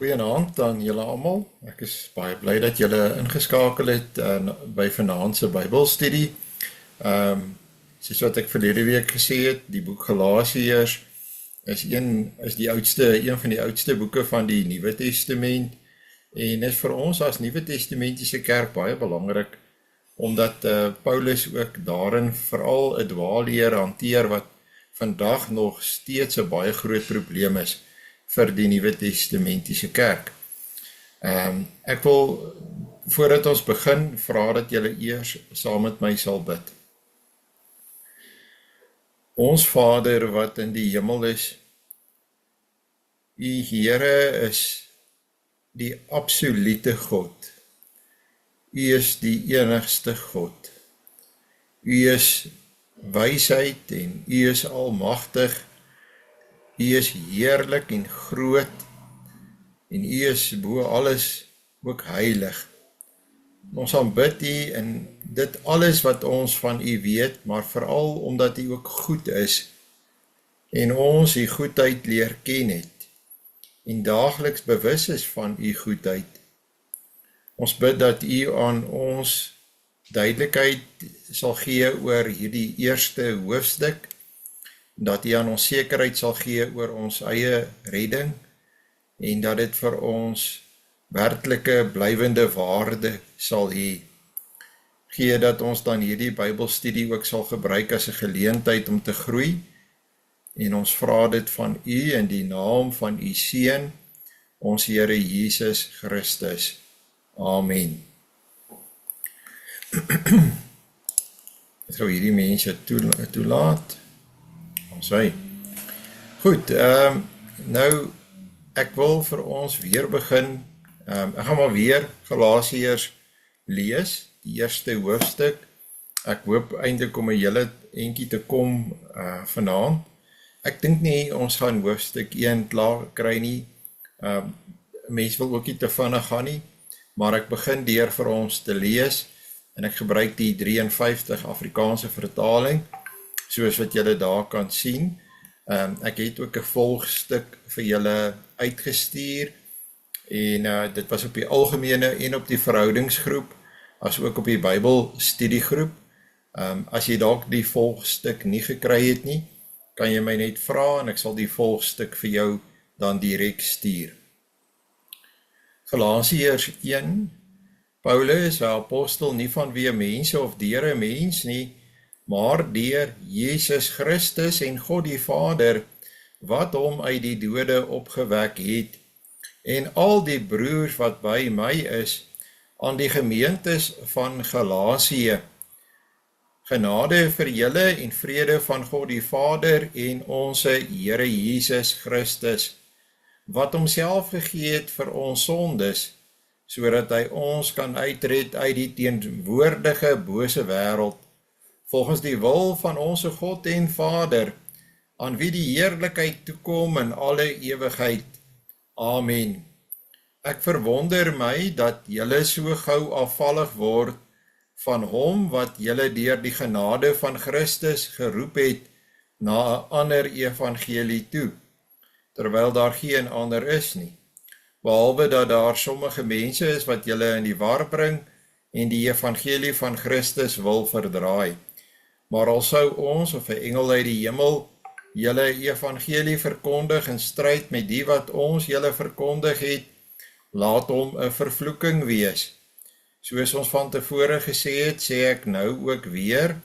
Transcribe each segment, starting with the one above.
Goeienaand aan julle almal. Ek is baie bly dat julle ingeskakel het by vanaand se Bybelstudie. Soos wat ek verlede week gesê het, die boek Galasiërs is een van die oudste boeke van die Nuwe Testament en is vir ons as Nuwe Testamentiese kerk baie belangrik omdat Paulus ook daarin veral 'n dwaalleer hanteer wat vandag nog steeds 'n baie groot probleem is vir die Nuwe Testamentiese kerk. Ek wil, voordat ons begin, vra dat julle eers saam met my sal bid. Ons Vader wat in die hemel is, U Here is die absolute God. U is die enigste God. U is wysheid en U is almagtig. U is heerlik en groot en U is bo alles ook heilig. Ons aanbid U in dit alles wat ons van U weet, maar veral omdat U ook goed is en ons U goedheid leer ken het en daagliks bewus is van U goedheid. Ons bid dat U aan ons duidelikheid sal gee oor hierdie eerste hoofstuk, dat U aan ons sekerheid sal gee oor ons eie redding en dat dit vir ons werklike blywende waarde sal hê. Gee dat ons dan hierdie Bybelstudie ook sal gebruik as 'n geleentheid om te groei en ons vra dit van U in die naam van U Seun, ons Here Jesus Christus. Amen. Ek sou hierdie mense toelaat. Sy. Goed, nou ek wil vir ons weer begin, ek gaan maar weer Galasiërs lees, die eerste hoofstuk. Ek hoop eintlik om 'n hele entjie te kom vanaand. Ek dink nie ons gaan hoofstuk 1 klaar kry nie. Mense wil ook nie te vinnig gaan nie, maar ek begin deur vir ons te lees en ek gebruik die 53 Afrikaanse vertaling. Soos wat julle daar kan sien. Ek het ook 'n volgstuk vir julle uitgestuur en dit was op die algemene en op die verhoudingsgroep, as ook op die Bybelstudiegroep. As jy dalk die volgstuk nie gekry het nie, kan jy my net vra en ek sal die volgstuk vir jou dan direk stuur. Galasiërs 1, Paulus, 'n apostel nie vanweë mense of deur 'n mens nie, maar deur Jesus Christus en God die Vader, wat hom uit die dode opgewek het, en al die broers wat by my is, aan die gemeentes van Galasië. Genade vir julle en vrede van God die Vader en onse Here Jesus Christus, wat homself gegee het vir ons sondes, sodat hy ons kan uitred uit die teenwoordige bose wêreld, volgens die wil van onse God en Vader, aan wie die heerlikheid toekom in alle ewigheid. Amen. Ek verwonder my dat julle so gou afvallig word van hom wat julle deur die genade van Christus geroep het na 'n ander evangelie toe, terwyl daar geen ander is nie, behalwe dat daar sommige mense is wat julle in die war bring en die evangelie van Christus wil verdraai. Maar al sou ons of 'n engel uit die hemel julle evangelie verkondig in stryd met die wat ons julle verkondig het, laat hom 'n vervloeking wees. Soos ons van tevore gesê het, sê ek nou ook weer,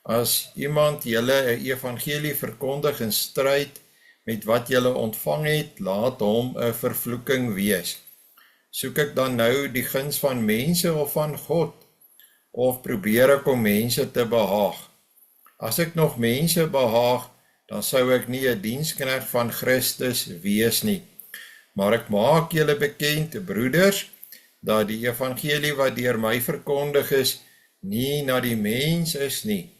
as iemand julle 'n evangelie verkondig in stryd met wat julle ontvang het, laat hom 'n vervloeking wees. Soek ek dan nou die guns van mense of van God, of probeer ek om mense te behaag? As ek nog mense behaag, dan sou ek nie 'n diensknegt van Christus wees nie. Maar ek maak julle bekend, broeders, dat die evangelie wat deur my verkondig is, nie na die mens is nie,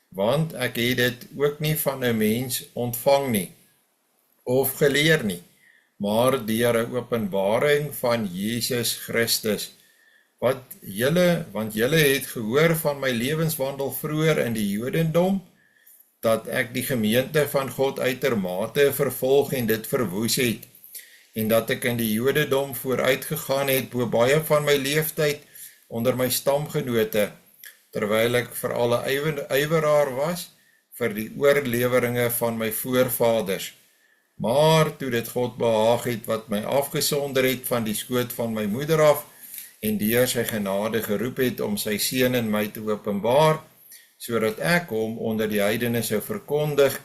want ek het dit ook nie van 'n mens ontvang nie, of geleer nie, maar deur 'n openbaring van Jesus Christus, want julle het gehoor van my lewenswandel vroeër in die Jodendom, dat ek die gemeente van God uitermate vervolg en dit verwoes het, en dat ek in die Jodendom vooruitgegaan het bo baie van my leeftyd onder my stamgenote, terwyl ek veral 'n ywerraar was vir die oorleweringe van my voorvaders. Maar toe dit God behaag het wat my afgesonder het van die skoot van my moeder af en deur sy genade geroep het om sy seun in my te openbaar, sodat ek hom onder die heidene sou verkondig,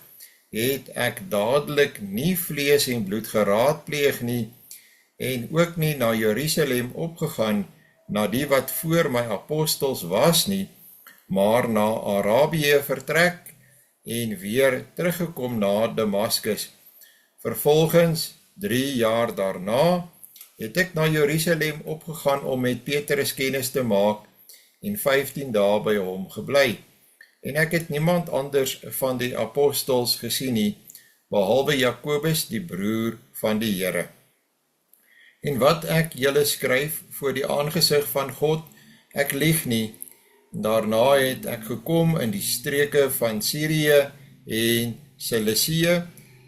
het ek dadelik nie vlees en bloed geraadpleeg nie en ook nie na Jerusalem opgegaan na die wat voor my apostels was nie, maar na Arabië vertrek en weer teruggekom na Damaskus. Vervolgens, 3 jaar daarna, het ek na Jerusalem opgegaan om met Petrus kennis te maak en 15 dae by hom gebly. En ek het niemand anders van die apostels gesien nie, behalwe Jakobus, die broer van die Here. En wat ek julle skryf voor die aangesig van God, ek lieg nie. Daarna het ek gekom in die streke van Sirië en Cilicie,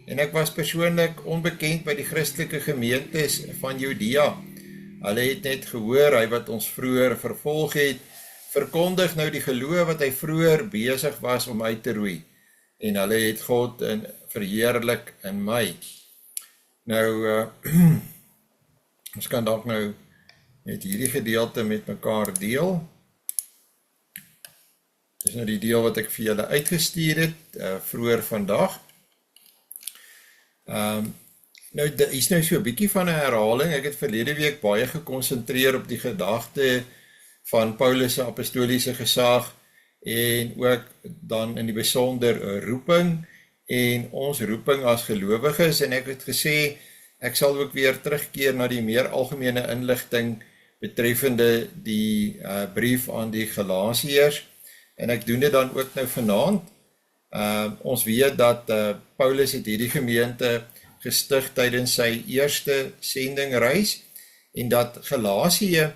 en ek was persoonlik onbekend by die Christelike gemeentes van Judea. Hulle het net gehoor, hy wat ons vroeër vervolg het, verkondig nou die geloof wat hy vroeër besig was om uit te roei. En hulle het God verheerlik in my. Nou, ons kan dalk nou met hierdie gedeelte met mekaar deel. Dis nou die deel wat ek vir julle uitgestuur het, vroeër vandag. Nou, dit is nou so 'n bietjie van 'n herhaling. Ek het verlede week baie gekonsentreer op die gedagte van Paulus se apostoliese gesag en ook dan in die besonder roeping en ons roeping as gelowiges, en ek het gesê ek sal ook weer terugkeer na die meer algemene inligting betreffende die brief aan die Galasiërs, en ek doen dit dan ook nou vanaand. Ons weet dat Paulus het hierdie gemeente gestig tydens sy eerste sendingreis, en dat Galasië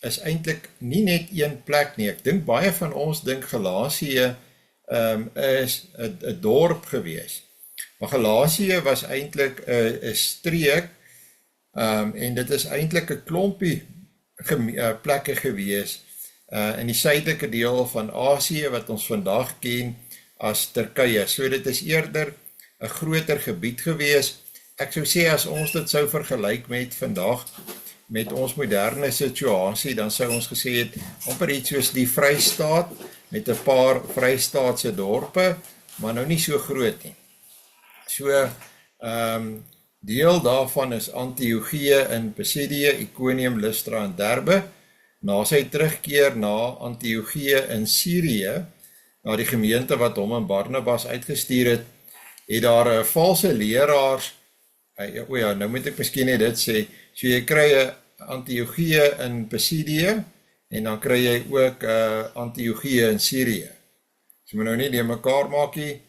is eintlik nie net een plek nie. Ek dink baie van ons dink Galasië is 'n dorp gewees. Maar Galasië was eintlik 'n streek, en dit is eintlik 'n klompie plekke gewees in die suidelike deel van Asië wat ons vandag ken as Turkye. So dit is eerder 'n groter gebied gewees. Ek sou sê as ons dit sou vergelyk met vandag, met ons moderne situasie, dan sou ons gesê het, amper iets soos die Vrystaat, met 'n paar Vrystaatse dorpe, maar nou nie so groot nie. So, deel daarvan is Antiochië in Pisidië, Iconium, Lystra en Derbe. Na sy terugkeer na Antiochië in Sirië, na die gemeente wat hom en Barnabas uitgestuur het daar valse leraars, nou moet ek miskien net dit sê, so jy kry 'n Antiochië in Pisidië, en dan kry jy ook Antiochië in Sirië. So moet nou nie die mekaar maak nie.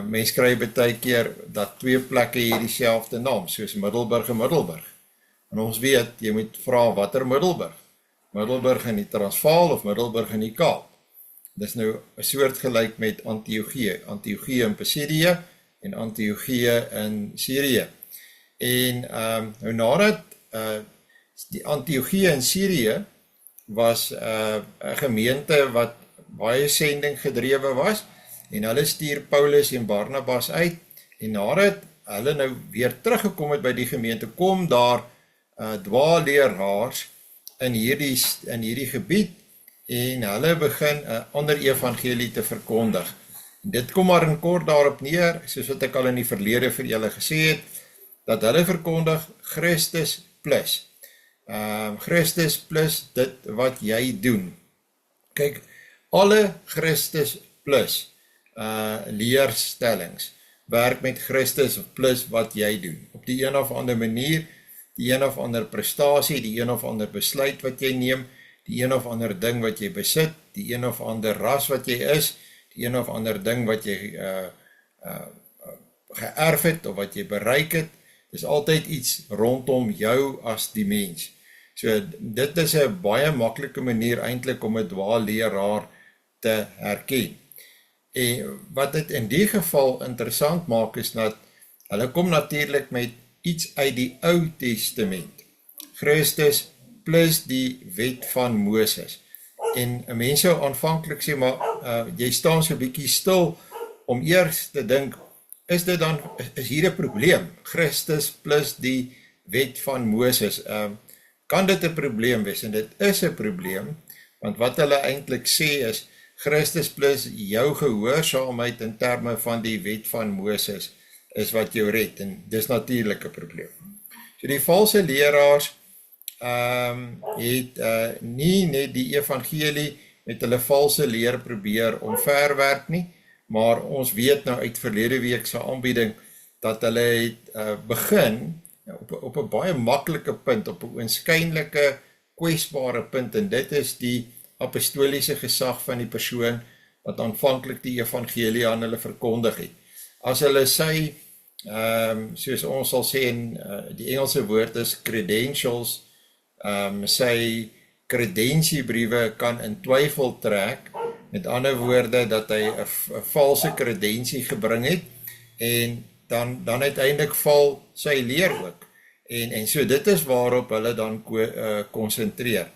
Mens kry baie keer dat 2 plekke hier dieselfde naam, soos Middelburg en Middelburg. En ons weet, jy moet vra watter Middelburg. Middelburg in die Transvaal of Middelburg in die Kaap. Dis nou 'n soort gelyk met Antiochië. Antiochië in Pisidië en Antiochië in Sirië. En nou nadat die Antiochië in Sirië was 'n gemeente wat baie sending gedrewe was, en hulle stuur Paulus en Barnabas uit, en nadat hulle nou weer teruggekom het by die gemeente, kom daar dwaalleraars in hierdie gebied, en hulle begin 'n ander evangelie te verkondig. Dit kom maar in kort daarop neer, soos wat ek al in die verlede vir julle gesê het, dat hulle verkondig Christus plus. Christus plus dit wat jy doen. Kyk, alle Christus plus leerstellings werk met Christus plus wat jy doen. Op die een of ander manier, die een of ander prestasie, die een of ander besluit wat jy neem, die een of ander ding wat jy besit, die een of ander ras wat jy is, die een of ander ding wat jy geërf het of wat jy bereik het, is altyd iets rondom jou as die mens. So dit is 'n baie maklike manier eintlik om 'n dwaalleraar te herken. En wat dit in die geval interessant maak is dat hulle kom natuurlik met iets uit die Ou Testament. Christus plus die wet van Moses. En 'n mens sou aanvanklik sê, maar jy staan so 'n bietjie stil om eers te dink, is hier 'n probleem? Christus plus die wet van Moses. Kan dit 'n probleem wees? En dit is 'n probleem, want wat hulle eintlik sê is, Christus plus jou gehoorsaamheid in terme van die wet van Moses is wat jou red, en dis natuurlik 'n probleem. So die valse leraars het nie net die evangelie met hulle valse leer probeer omverwerp nie, maar ons weet nou uit verlede week se aanbieding dat hulle het begin op 'n baie maklike punt, op 'n oënskynlike kwesbare punt, en dit is die apostoliese gesag van die persoon wat aanvanklik die evangelie aan hulle verkondig het. As hulle sy, soos ons sal sê in die Engelse woord is credentials, sy kredensiebriewe kan in twyfel trek, met ander woorde dat hy 'n valse kredensie gebring het, en dan uiteindelik val sy leer ook. En so dit is waarop hulle dan konsentreer.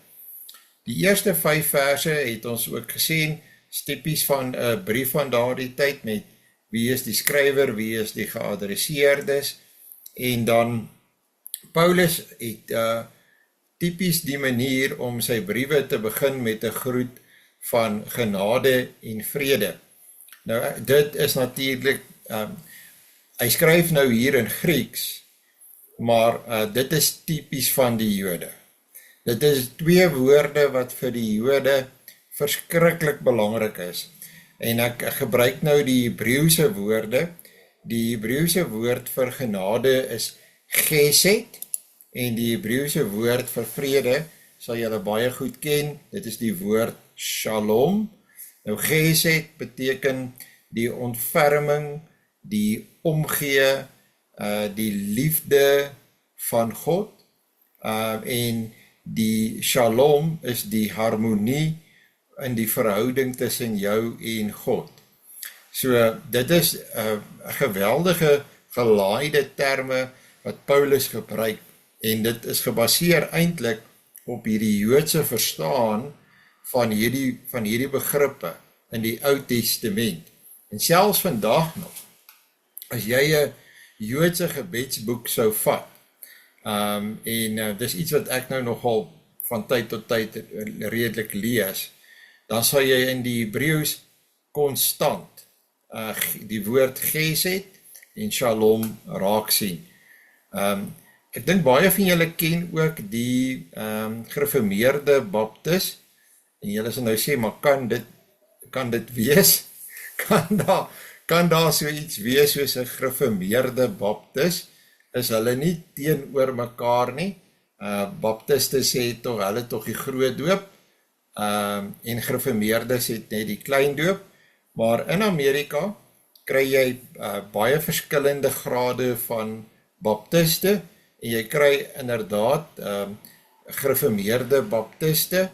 Die eerste 5 verse het ons ook gesien, tipies van 'n brief van daardie tyd met wie is die skrywer, wie is die geadresseerdes, en dan Paulus het tipies die manier om sy briewe te begin met 'n groet van genade en vrede. Nou dit is natuurlik, hy skryf nou hier in Grieks, maar dit is tipies van die Jode. Dit is 2 woorde wat vir die Jode verskriklik belangrik is. En ek gebruik nou die Hebreëse woorde. Die Hebreëse woord vir genade is gesed, en die Hebreëse woord vir vrede sal julle baie goed ken. Dit is die woord shalom. Nou gesed beteken die ontferming, die omgee, die liefde van God, en die shalom is die harmonie in die verhouding tussen jou en God. So dit is 'n geweldige gelaaide terme wat Paulus gebruik, en dit is gebaseer eintlik op hierdie Joodse verstaan van hierdie begrippe in die Ou Testament. En selfs vandag nog, as jy 'n Joodse gebedsboek sou vat, dis iets wat ek nou nogal van tyd tot tyd redelik lees, dan sal jy in die Hebreëus konstant die woord gesed en shalom raak sien. Ek dink baie van julle ken ook die gereformeerde baptis, en julle sal nou sê, maar kan dit wees? Kan daar so iets wees soos 'n gereformeerde baptis? Is hulle nie teenoor mekaar nie? Baptistes het hulle tog die groot doop, en gereformeerdes het net die klein doop, maar in Amerika kry jy baie verskillende grade van baptiste, en jy kry inderdaad gereformeerde baptiste,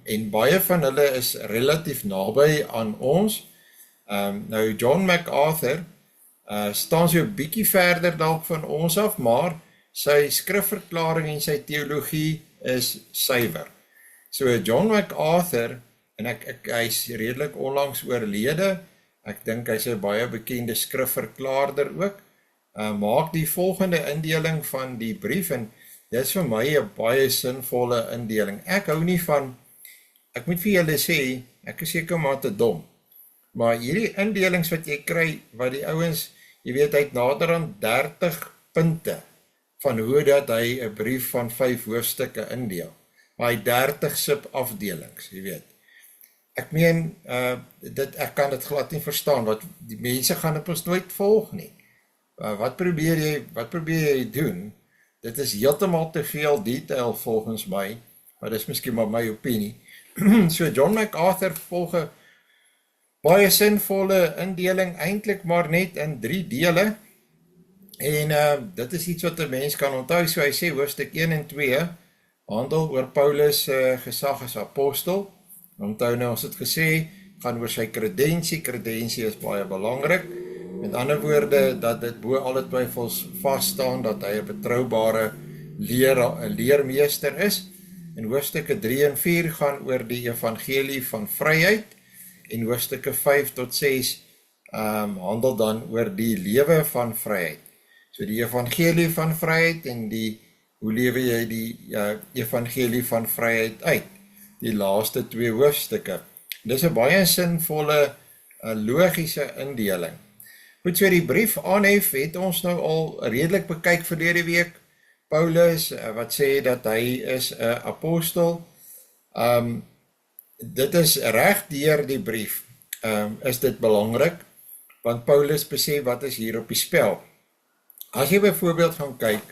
en baie van hulle is relatief naby aan ons. Nou John MacArthur staan so 'n bietjie verder dalk van ons af, maar sy skrifverklaring en sy teologie is suiwer. So John MacArthur, en hy's redelik onlangs oorlede, ek dink hy's 'n baie bekende skrifverklaarder ook, maak die volgende indeling van die brief, en dit is vir my 'n baie sinvolle indeling. Ek hou nie van, ek moet vir julle sê, ek is seker maar te dom, maar hierdie indelings wat jy kry, wat die ouens, jy weet, hy het nader aan 30 punte, van hoe dat hy 'n brief van 5 hoofstukke indeel, maar hy 30 subafdelings, jy weet. Ek meen, ek kan dit glad nie verstaan, wat die mense gaan dit ons nooit volg nie. Wat probeer jy doen? Dit is heeltemal te veel detail volgens my, maar dis miskien maar my opinie. So John MacArthur volg 'n baie sinvolle indeling, eintlik maar net in 3 dele, en dit is iets wat 'n mens kan onthou. So hy sê hoofstuk 1 en 2 handel oor Paulus gesag as apostel. Onthou nou, ons het gesê, gaan oor sy kredensie is baie belangrik. Met ander woorde, dat dit bo alle twyfels vasstaan dat hy 'n betroubare leermeester is. En hoofstukke 3 en 4 gaan oor die evangelie van vryheid, en hoofstukke 5 tot 6 handel dan oor die lewe van vryheid. So die evangelie van vryheid en hoe lewe jy die evangelie van vryheid uit? Die laaste 2 hoofstukke. Dis 'n baie sinvolle, logiese indeling. Goed, so die brief aanhef het ons nou al redelik bekyk verlede week. Paulus, wat sê dat hy is 'n apostel. Dit is reg deur die brief, is dit belangrik, want Paulus besef wat is hier op die spel. As jy byvoorbeeld gaan kyk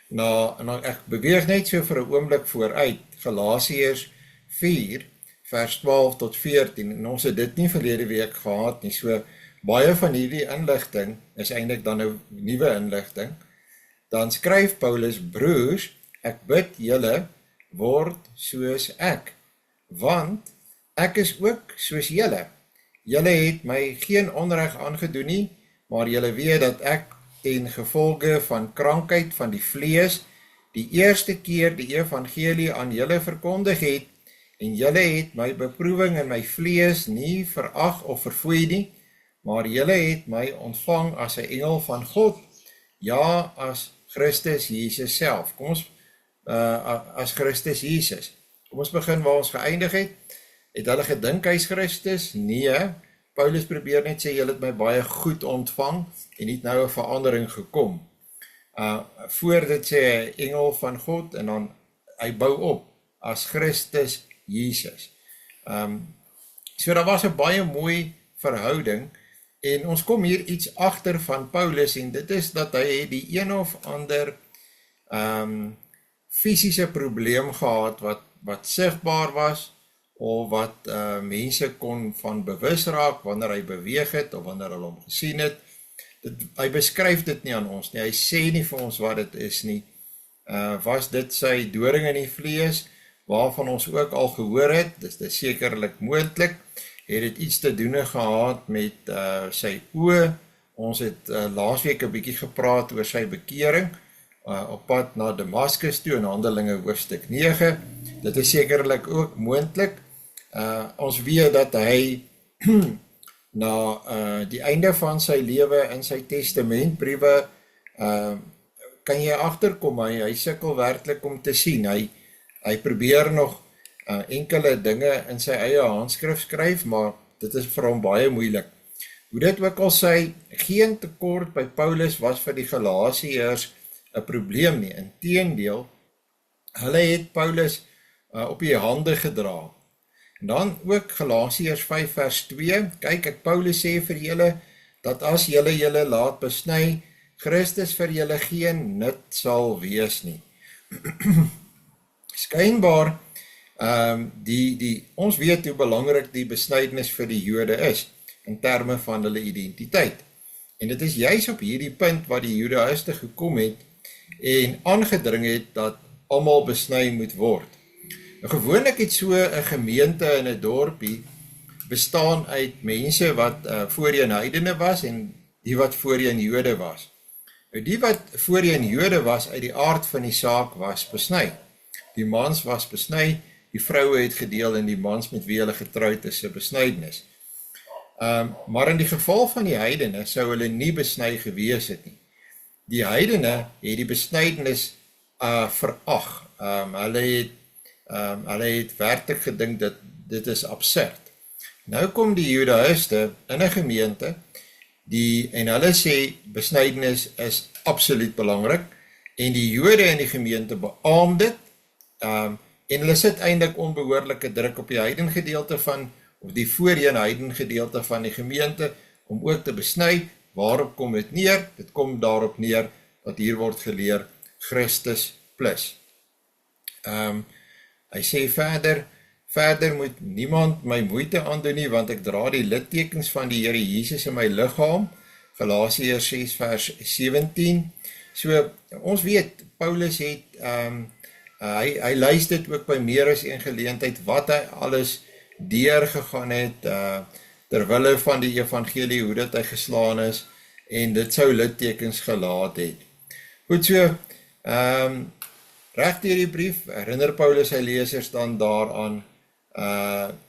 na ek beweeg net so vir 'n oomblik vooruit, Galasiërs 4, vers 12 tot 14, en ons het dit nie verlede week gehad nie, so baie van hierdie inligting is eintlik dan 'n nuwe inligting. Dan skryf Paulus, broers, ek bid julle, word soos ek, want ek is ook soos julle. Julle het my geen onreg aangedoen nie, maar julle weet dat ek ten gevolge van krankheid van die vlees die eerste keer die evangelie aan julle verkondig het, en julle het my beproewing in my vlees nie verag of verfoei nie, maar julle het my ontvang as 'n engel van God, ja, as Christus Jesus self. Kom ons, as Christus Jesus. Kom ons begin waar ons geëindig het. Het hulle gedink hy is Christus? Nee, Paulus probeer net sê, julle het my baie goed ontvang, en het nou 'n verandering gekom. Voor dit sê hy engel van God, en dan hy bou op, as Christus Jesus. So daar was 'n baie mooi verhouding, en ons kom hier iets agter van Paulus, en dit is dat hy die een of ander fisiese probleem gehad, wat sigbaar was, of wat mense kon van bewus raak, wanneer hy beweeg het, of wanneer hulle hom gesien het. Hy beskryf dit nie aan ons nie, hy sê nie vir ons wat dit is nie. Was dit sy doring in die vlees, waarvan ons ook al gehoor het, dis dit sekerlik moontlik, het dit iets te doen gehad met sy oë. Ons het laasweek 'n bietjie gepraat oor sy bekering, op pad na Damaskus toe, in Handelinge hoofstuk 9, dit is sekerlik ook moontlik. Ons weet dat hy na die einde van sy lewe in sy testamentbriewe, kan jy agterkom, hy sukkel werklik om te sien, hy probeer nog enkele dinge in sy eie handskrif skryf, maar dit is vir hom baie moeilik. Hoe dit ook al sê, geen tekort by Paulus was vir die Galasiërs 'n probleem nie, inteendeel, hulle het Paulus op die hande gedra. En dan ook Galasiërs 5 vers 2, kyk, ek Paulus sê vir julle, dat as julle laat besny, Christus vir julle geen nut sal wees nie. Skynbaar, ons weet hoe belangrik die besnydenis vir die Jode is, in terme van hulle identiteit. En dit is juis op hierdie punt wat die Judaïste gekom het, en aangedring het dat almal besny moet word. Gewoonlik het so 'n gemeente in 'n dorpie bestaan uit mense wat voorheen heidene was, en die wat voorheen Jode was. Die wat voorheen Jode was, uit die aard van die saak was besny. Die mans was besny, die vroue het gedeel in die mans met wie hulle getroud is, 'n besnydenis. Maar in die geval van die heidene sou hulle nie besny gewees het nie. Die heidene het die besnydenis verag. Hulle het werklik gedink dat dit is absurd. Nou kom die Judaïste in 'n gemeente, en hulle sê besnydenis is absoluut belangrik, en die Jode in die gemeente beamoen dit, en hulle sit eintlik onbehoorlike druk op die heidengedeelte of die voorheen heidengedeelte van die gemeente, om ook te besny. Waarop kom dit neer? Dit kom daarop neer, wat hier word geleer, Christus plus. Hy sê verder moet niemand my moeite aandoen nie, want ek dra die littekens van die Here Jesus in my liggaam, Galasiërs 6 vers 17. So, ons weet, Paulus het, hy lys dit ook by meer as een geleentheid, wat hy alles deurgegaan het, terwille van die evangelie, hoe dit hy geslaan is, en dit sou littekens gelaat het. Goed so, reg deur die brief herinner Paulus sy lesers dan daaraan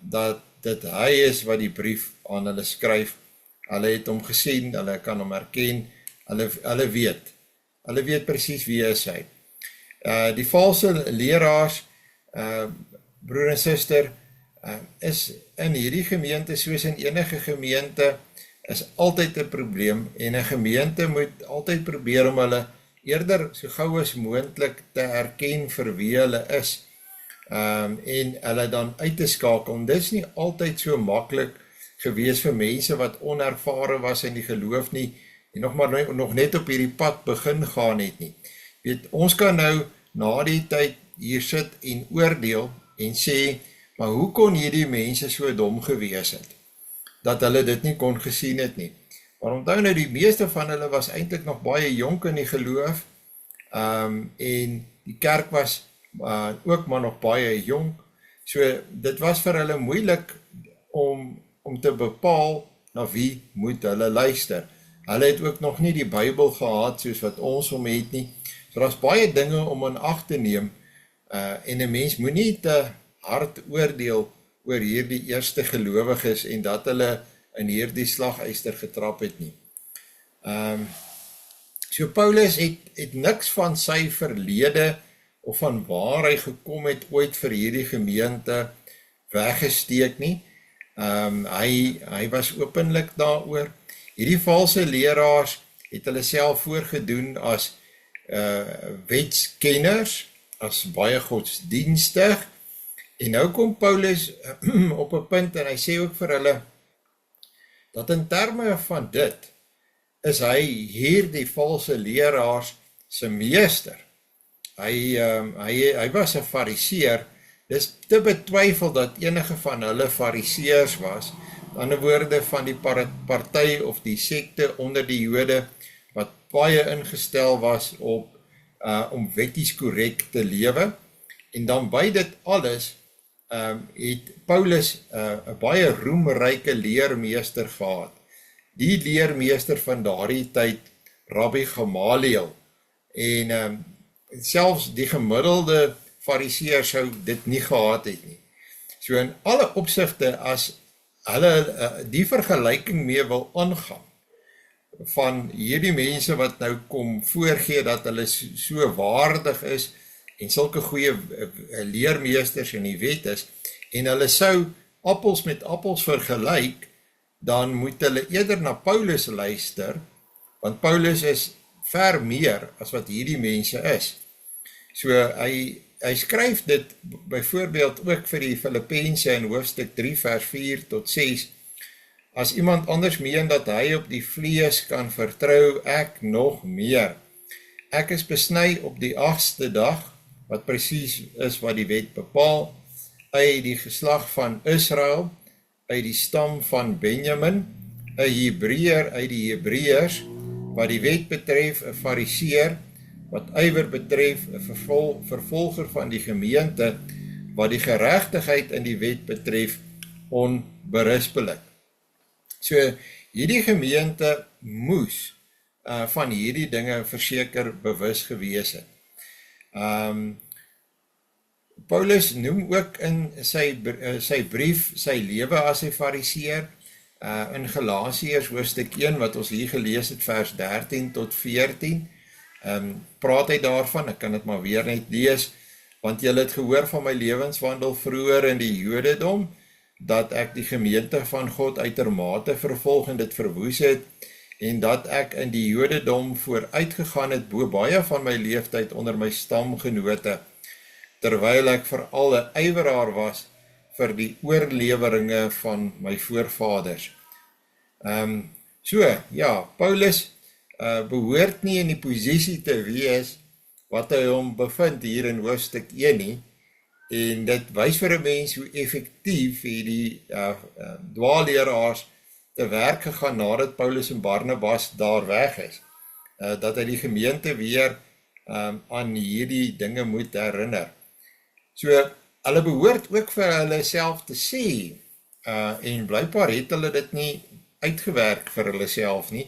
dat dit hy is wat die brief aan hulle skryf. Hulle het hom gesien, hulle kan hom herken, hulle weet presies wie is hy. Die valse leraars, broer en suster, is in hierdie gemeente, soos in enige gemeente, is altyd 'n probleem, en 'n gemeente moet altyd probeer om hulle eerder so gou as moontlik te erken vir wie hulle is, en hulle dan uit te skakel. En dis nie altyd so maklik gewees vir mense wat onervare was in die geloof nie, en nog net op hierdie pad begin gaan het nie. Weet, ons kan nou na die tyd hier sit en oordeel en sê, maar hoe kon hierdie mense so dom gewees het, dat hulle dit nie kon gesien het nie. Maar onthou nou, die meeste van hulle was eintlik nog baie jonk in die geloof, en die kerk was ook maar nog baie jonk, so dit was vir hulle moeilik om te bepaal na wie moet hulle luister. Hulle het ook nog nie die Bybel gehad soos wat ons hom het nie, so daar's baie dinge om in ag te neem, en 'n mens moet nie te hard oordeel oor hierdie eerste gelowiges en dat hulle in hierdie slagyster getrap het nie. So Paulus het niks van sy verlede of van waar hy gekom het ooit vir hierdie gemeente weggesteek nie. Hy was openlik daaroor. Hierdie valse leraars het hulle self voorgedoen as wetskenners, as baie godsdienstig, en nou kom Paulus op 'n punt en hy sê ook vir hulle, dat in terme van dit, is hy hierdie valse leraars se meester. Hy was 'n fariseer, dis te betwyfel dat enige van hulle fariseërs was, aan ander woorde van die party of die sekte onder die Jode, wat baie ingestel was om wetties korrek te lewe, en dan by dit alles, het Paulus 'n baie roemryke leermeester gehad. Die leermeester van daardie tyd, Rabbi Gamaliel, en selfs die gemiddelde fariseer sou dit nie gehad het nie. So in alle opsigte, as hulle die vergelyking mee wil aangaan, van hierdie mense wat nou kom voorgee dat hulle so waardig is, en sulke goeie leermeesters in die wet is, en hulle sou appels met appels vergelyk, dan moet hulle eerder na Paulus luister, want Paulus is ver meer as wat hierdie mense is. So hy skryf dit byvoorbeeld ook vir die Filippense in hoofstuk 3 vers 4 tot 6, as iemand anders meen dat hy op die vlees kan vertrou, ek nog meer. Ek is besny op die 8ste dag, wat presies is wat die wet bepaal, uit die geslag van Israel, uit die stam van Benjamin, 'n Hebreër uit die Hebreërs, wat die wet betref 'n fariseer, wat ywer betref 'n vervolger van die gemeente, wat die geregtigheid in die wet betref onberispelik. So hierdie gemeente moes van hierdie dinge verseker bewus gewees het. Paulus noem ook in sy brief sy lewe as 'n fariseer, in Galasiërs hoofstuk 1 wat ons hier gelees het, vers 13 tot 14, praat hy daarvan, ek kan dit maar weer net lees, want julle het gehoor van my lewenswandel vroeër in die Jodendom, dat ek die gemeente van God uitermate vervolg en dit verwoes het, en dat ek in die Jodendom vooruitgegaan het bo baie van my leeftyd onder my stamgenote, terwyl ek veral 'n ywerhaar was vir die oorleweringe van my voorvaders. So, ja, Paulus behoort nie in die posisie te wees wat hy hom bevind hier in hoofstuk 1 nie, en dit wys vir 'n mens hoe effektief hierdie dwaalleraars te werk gegaan nadat Paulus en Barnabas daar weg is, dat hy die gemeente weer aan hierdie dinge moet herinner. So, hulle behoort ook vir hulle self te sê, en blykbaar het hulle dit nie uitgewerk vir hulle self nie,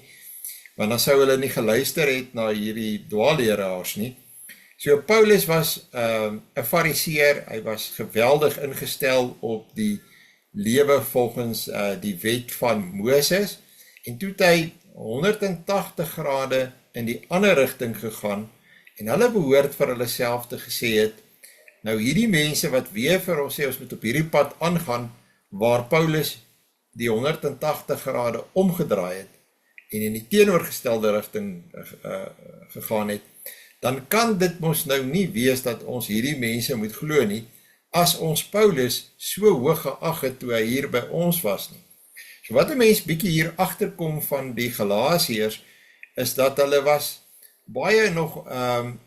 want dan sou hulle nie geluister het na hierdie dwaalleraars nie. So Paulus was 'n fariseer, hy was geweldig ingestel op die lewe volgens die wet van Moses, en toe het hy 180 grade in die ander rigting gegaan, en hulle behoort vir hulle self te gesê het, nou hierdie mense wat weer vir ons sê, ons moet op hierdie pad aangaan, waar Paulus die 180 grade omgedraai het, en in die teenoorgestelde rigting gegaan het, dan kan dit mos nou nie wees dat ons hierdie mense moet glo nie, as ons Paulus so hoog geag het toe hy hier by ons was nie. So wat 'n mens bietjie hier agterkom van die Galasiërs, is dat hulle was baie nog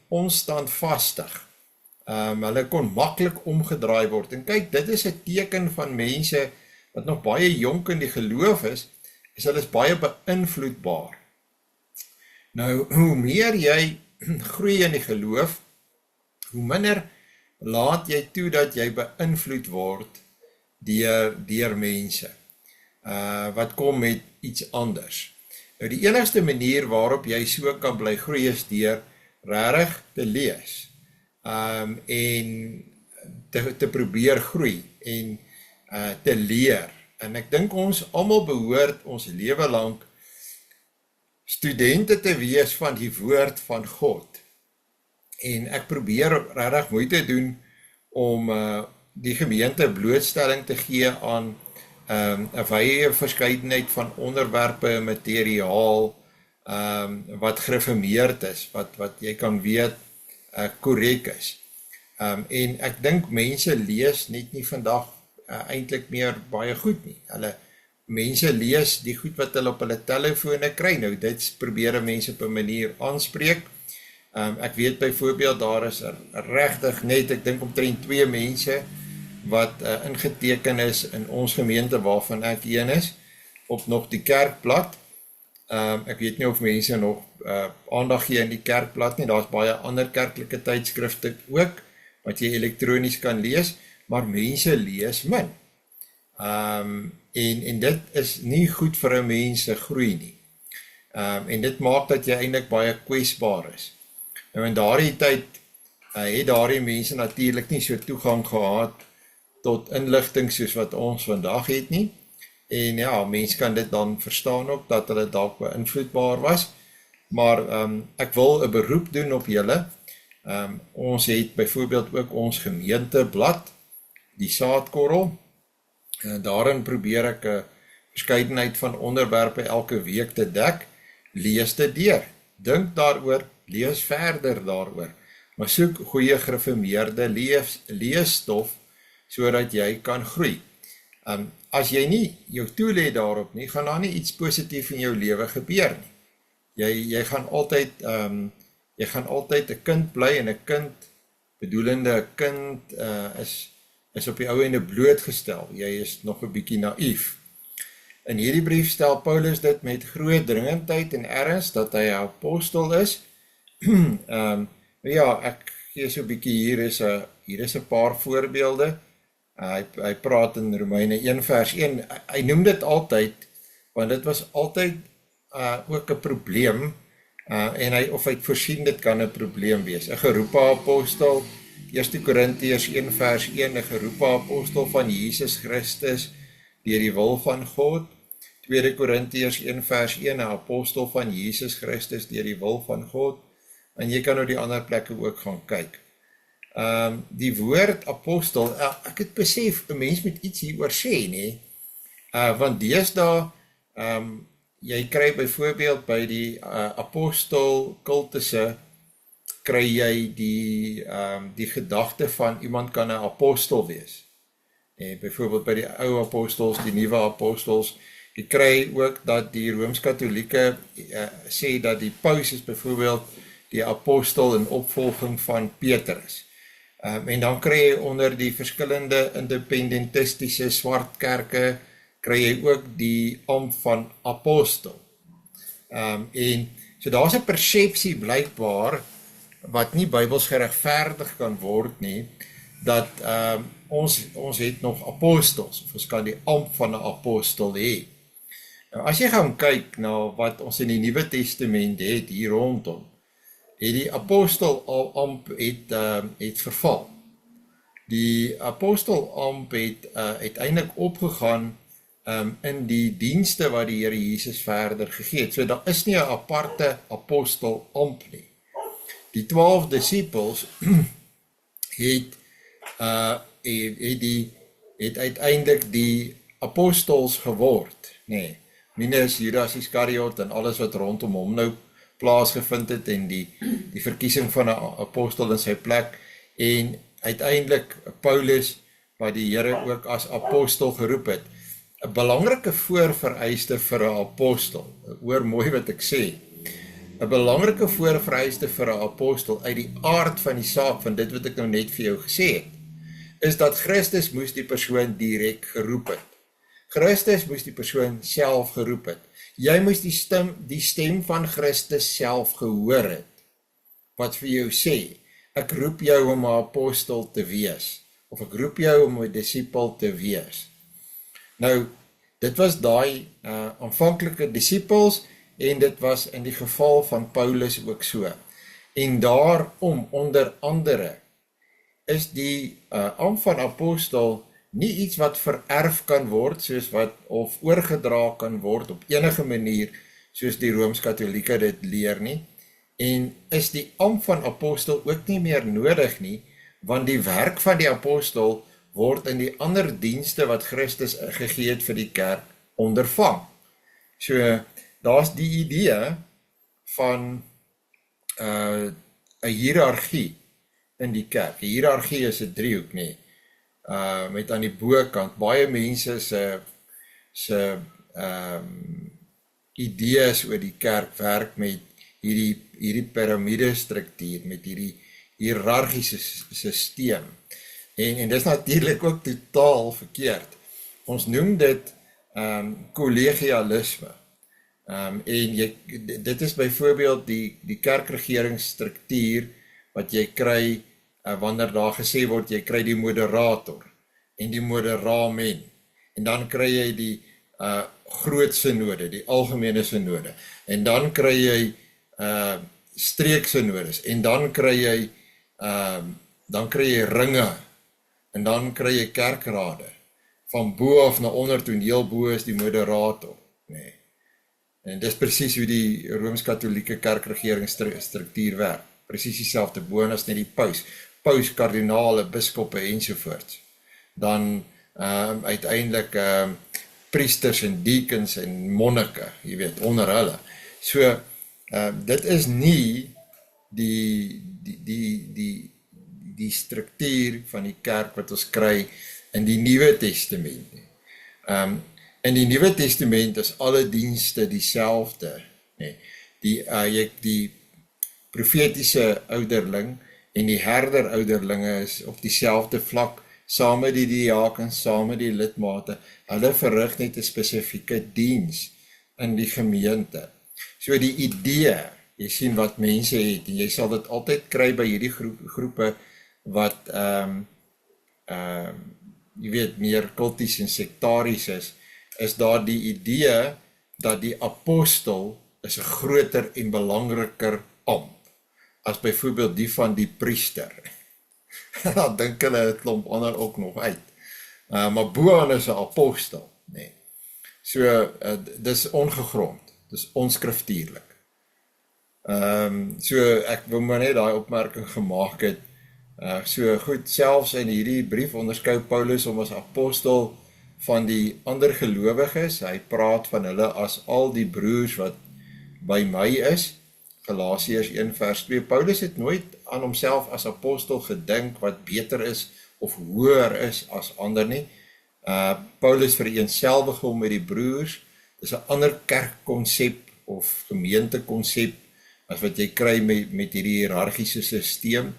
onstandvastig. Hulle kon maklik omgedraai word, en kyk, dit is 'n teken van mense wat nog baie jonk in die geloof is hulle is baie beïnvloedbaar. Nou, hoe meer jy groei in die geloof, hoe minder laat jy toe dat jy beïnvloed word deur mense, wat kom met iets anders. Nou, die enigste manier waarop jy so kan bly groei is deur regtig te lees, en te probeer groei, en te leer. En ek dink ons almal behoort ons lewe lank studente te wees van die woord van God. En ek probeer regtig moeite doen om die gemeente blootstelling te gee aan 'n wye verskeidenheid van onderwerpe, materiaal, wat gereformeerd is, wat jy kan weet korrek is. En ek dink mense lees net nie vandag eintlik meer baie goed nie. Mense lees die goed wat hulle op hulle telefone kry. Nou dit probeer mense op 'n manier aanspreek. Ek weet byvoorbeeld daar is regtig net, ek dink omtrent 2 mense wat ingeteken is in ons gemeente waarvan ek een is, op nog die kerkblad. Ek weet nie of mense nog aandag gee in die kerkblad nie. Daar's baie ander kerklike tydskrifte ook wat jy elektronies kan lees, maar mense lees min. En dit is nie goed vir 'n mens se groei nie. En dit maak dat jy eintlik baie kwesbaar is. Nou in daardie tyd het daardie mense natuurlik nie so toegang gehad tot inligting soos wat ons vandag het nie. En ja, mens kan dit dan verstaan ook dat hulle dalk beïnvloedbaar was. Maar ek wil 'n beroep doen op julle. Ons het byvoorbeeld ook ons gemeenteblad, die Saadkorrel. Daarin probeer ek 'n verskeidenheid van onderwerpe elke week te dek. Lees dit deur, dink daaroor, lees verder daaroor, maar soek goeie gereformeerde leesstof sodat jy kan groei. As jy nie jou toelê daarop nie, gaan daar nie iets positief in jou lewe gebeur nie. Jy gaan altyd 'n kind bly, en 'n kind, bedoelende kind, is op die ou ende blootgestel. Jy is nog 'n bietjie naïef. In hierdie brief stel Paulus dit met groot dringendheid en erns dat hy 'n apostel is. Ja, ek gee so 'n bietjie, hier is 'n paar voorbeelde. Hy praat in Romeine 1 vers 1. Hy noem dit altyd, want dit was altyd ook 'n probleem, en hy het voorsien dit kan 'n probleem wees. 'n geroepe apostel, 1 Korintiërs 1 vers 1, 'n geroepe apostel van Jesus Christus deur die wil van God. 2 Korintiërs 1 vers 1, 'n apostel van Jesus Christus deur die wil van God. En jy kan op die ander plekke ook gaan kyk. Die woord apostel, ek het besef, 'n mens moet iets hieroor sê, nee. Want deesdae, jy kry byvoorbeeld by die apostel kultusse, kry jy die gedagte van iemand kan 'n apostel wees. Byvoorbeeld by die ou apostels, die nuwe apostels, jy kry ook dat die Rooms-Katolieke sê dat die paus is byvoorbeeld die apostel in opvolging van Petrus. En dan kry jy onder die verskillende independentistiese swart kerke, kry jy ook die ampt van apostel. En so daar's 'n persepsie blykbaar, wat nie Bybels geregverdig kan word nie, dat ons het nog apostels, of ons kan die ampt van 'n apostel hê. Nou, as jy gaan kyk na wat ons in die Nuwe Testament het hier rondom, het die apostelamp het verval. Die apostelamp het uiteindelik opgegaan in die dienste wat die Here Jesus verder gegee het. So daar is nie 'n aparte apostelamp nie. Die 12 disippels het uiteindelik die apostels geword, nee, minus Judas Iskariot en alles wat rondom hom nou plaasgevind het en die verkiesing van 'n apostel in sy plek en uiteindelik Paulus wat die Here ook as apostel geroep het. 'n Belangrike voorvereiste vir 'n apostel, hoor mooi wat ek sê, 'n belangrike voorvereiste vir 'n apostel uit die aard van die saak van dit wat ek nou net vir jou gesê het, is dat Christus moes die persoon direk geroep het. Christus moes die persoon self geroep het. Jy moes die stem van Christus self gehoor het, wat vir jou sê, ek roep jou om 'n apostel te wees, of ek roep jou om 'n disipel te wees. Nou, dit was daai aanvanklike disippels, en dit was in die geval van Paulus ook so. En daarom, onder andere, is die ambt van apostel nie iets wat vererf kan word, of oorgedra kan word op enige manier, soos die Rooms-Katholieke dit leer nie, en is die ambt van apostel ook nie meer nodig nie, want die werk van die apostel word in die ander dienste wat Christus gegee het vir die kerk ondervang. So, daar's die idee van 'n hiërargie in die kerk. Die hiërargie is 'n driehoek, nee. Met aan die bokant baie mense se idees oor die kerk werk met hierdie piramidestruktuur, met hierdie hiërargiese stelsel. En dis natuurlik ook totaal verkeerd. Ons noem dit kollegialisme. En dit is byvoorbeeld die kerkregeringsstruktuur wat jy kry wanneer daar gesê word, jy kry die moderator en die moderamen, en dan kry jy die groot synode, die algemene synode, en dan kry jy streeksynodes, en dan kry jy ringe, en dan kry jy kerkrade, van bo af na onder toe, en heel bo is die moderator, nee. En dis presies hoe die Rooms-Katholieke kerkregeringsstruktuur werk, presies dieselfde, boonus net die paus, kardinale, biskoppe ensovoorts. Dan uiteindelik priesters en deacons en monnike, jy weet, onder hulle. So, dit is nie die struktuur van die kerk wat ons kry in die Nuwe Testament nie. In die Nuwe Testament is alle dienste dieselfde, nee. Die profetiese ouderling en die herder ouderlinge is op dieselfde vlak, saam met die diakens, saam met die lidmate, hulle verrig net 'n spesifieke diens in die gemeente. So die idee, jy sien wat mense het, en jy sal dit altyd kry by hierdie groepe wat jy weet, meer kulties en sektaries is daar die idee dat die apostel is 'n groter en belangriker ambt as byvoorbeeld die van die priester. Dan dink hulle 'n klomp ander ook nog uit. Maar Boan is 'n apostel, nee. So, dis ongegrond, dis onskriftuurlik. So, ek wil maar net daai opmerking gemaak het. So goed, selfs in hierdie brief onderskou Paulus hom as apostel van die ander gelowiges. Hy praat van hulle as al die broers wat by my is. Galasiërs 1 vers 2. Paulus het nooit aan homself as apostel gedink wat beter is of hoër is as ander nie. Paulus vereenselwig hom met die broers. Dis 'n ander kerkkonsep of gemeentekonsep as wat jy kry met hierdie hiërargiese stelsel.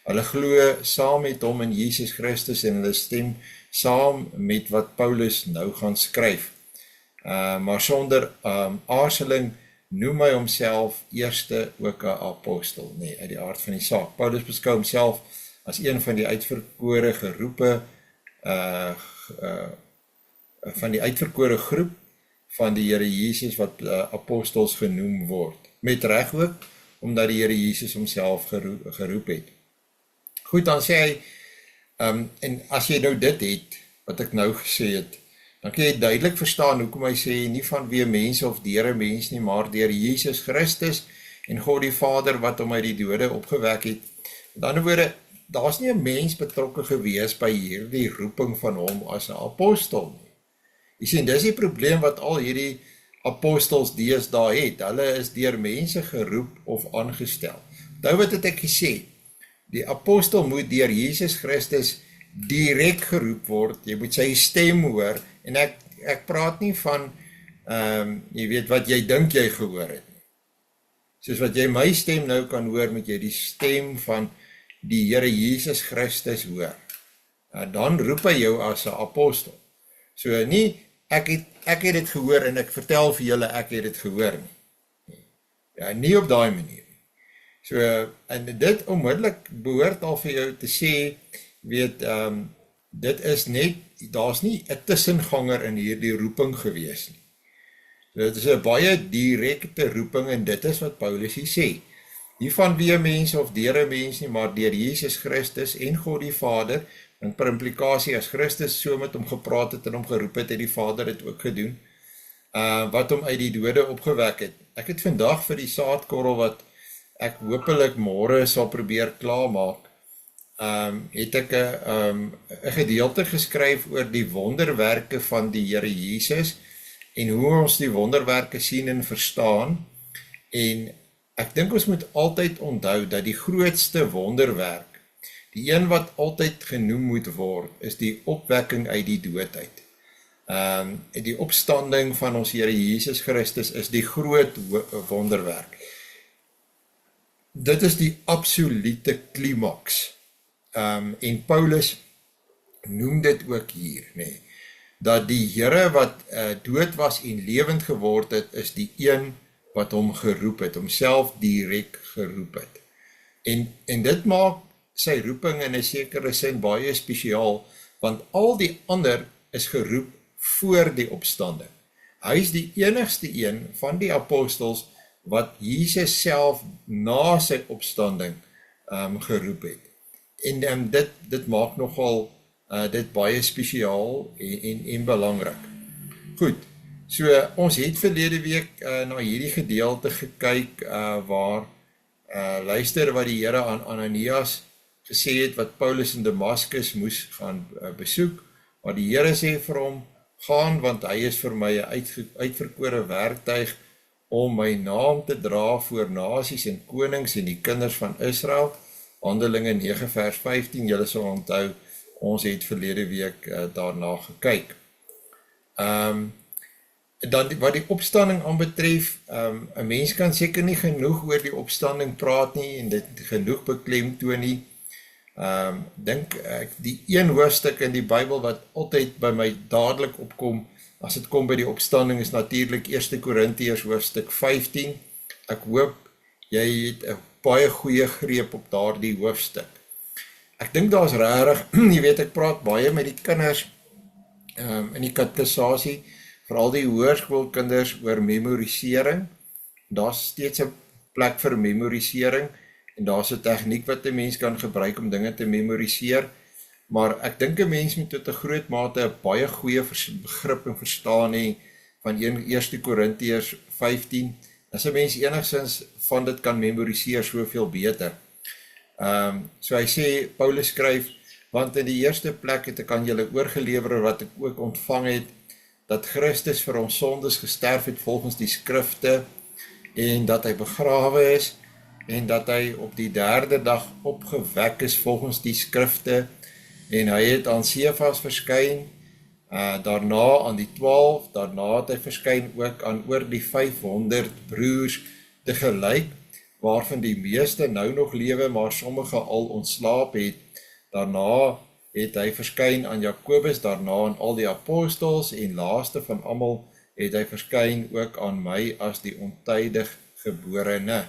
Hulle glo saam met hom in Jesus Christus en hulle stem saam met wat Paulus nou gaan skryf. Maar sonder aarzeling noem hy homself eerste ook 'n apostel, nee, uit die aard van die saak. Paulus beskou homself as een van die uitverkore geroepe, van die uitverkore groep van die Here Jesus wat apostels genoem word. Met reg ook, omdat die Here Jesus homself geroep het. Goed, dan sê hy, en as jy nou dit het, wat ek nou gesê het, dan kan jy duidelik verstaan hoekom hy sê, nie vanweë mense of deur 'n mens nie, maar deur Jesus Christus en God die Vader wat hom uit die dode opgewek het. Met ander woorde, daar's nie 'n mens betrokke gewees by hierdie roeping van hom as 'n apostel nie. Jy sien, dis die probleem wat al hierdie apostels deesdae het. Hulle is deur mense geroep of aangestel. Nou wat het ek gesê? Die apostel moet deur Jesus Christus direk geroep word. Jy moet sy stem hoor. En ek praat nie van, jy weet wat jy dink jy gehoor het nie. Soos wat jy my stem nou kan hoor, moet jy die stem van die Here Jesus Christus hoor. Dan roep hy jou as 'n apostel. So nie, ek het dit gehoor en ek vertel vir julle ek het dit gehoor nie. Ja, nie op daai manier. So, en dit onmiddellik behoort al vir jou te sê, weet, dit is net, daar's nie 'n tussenganger in hierdie roeping gewees nie. Dit is 'n baie direkte roeping en dit is wat Paulus hier sê. Nie vanweë mense of deur 'n mens nie, maar deur Jesus Christus en God die Vader, en per implikasie as Christus so met hom gepraat het en hom geroep het die Vader het ook gedoen, wat hom uit die dode opgewek het. Ek het vandag vir die saadkorrel wat ek hopelik môre sal probeer klaarmaak, het ek 'n gedeelte geskryf oor die wonderwerke van die Here Jesus en hoe ons die wonderwerke sien en verstaan. En ek dink ons moet altyd onthou dat die grootste wonderwerk, die een wat altyd genoem moet word, is die opwekking uit die dood uit. Die opstanding van ons Here Jesus Christus is die groot wonderwerk. Dit is die absolute klimaks. En Paulus noem dit ook hier, nee, dat die Here wat dood was en lewend geword het, is die een wat hom geroep het, homself direk geroep het. En dit maak sy roeping in 'n sekere sin baie spesiaal, want al die ander is geroep voor die opstanding. Hy is die enigste een van die apostels wat Jesus self na sy opstanding geroep het. En dit maak nogal dit baie spesiaal en belangrik. Goed, so ons het verlede week na hierdie gedeelte gekyk waar luister wat die Here aan Ananias gesê het wat Paulus in Damaskus moes gaan besoek, maar die Here sê vir hom, gaan want hy is vir my 'n uitverkore werktuig om my naam te dra voor nasies en konings en die kinders van Israel. Handelinge 9 vers 15, julle sal onthou, ons het verlede week daarna gekyk. Dan wat die opstanding aanbetref, 'n mens kan seker nie genoeg oor die opstanding praat nie en dit genoeg beklemtoon nie. Dink ek die een hoofstuk in die Bybel wat altyd by my dadelik opkom as dit kom by die opstanding is natuurlik 1 Korintiërs hoofstuk 15. Ek hoop jy het 'n baie goeie greep op daardie hoofstuk. Ek dink daar's regtig, jy weet ek praat baie met die kinders in die katekisasie, veral die hoërskoolkinders oor memorisering. Daar's steeds 'n plek vir memorisering en daar's 'n tegniek wat 'n mens kan gebruik om dinge te memoriseer, maar ek dink 'n mens moet tot 'n groot mate 'n baie goeie begrip en verstaan hê van 1 Korintiërs 15. As 'n mens enigstens van dit kan memoriseer, soveel beter. So hy sê, Paulus skryf, want in die eerste plek het ek aan julle oorgelewer wat ek ook ontvang het, dat Christus vir ons sondes gesterf het volgens die skrifte, en dat hy begrawe is, en dat hy op die 3de dag opgewek is volgens die skrifte, en hy het aan Sefas verskyn, daarna aan die 12, daarna het hy verskyn ook aan oor die 500 broers tegelyk, waarvan die meeste nou nog lewe, maar sommige al ontslaap het. Daarna het hy verskyn aan Jakobus, daarna aan al die apostels, en laaste van almal het hy verskyn ook aan my as die ontydig geborene.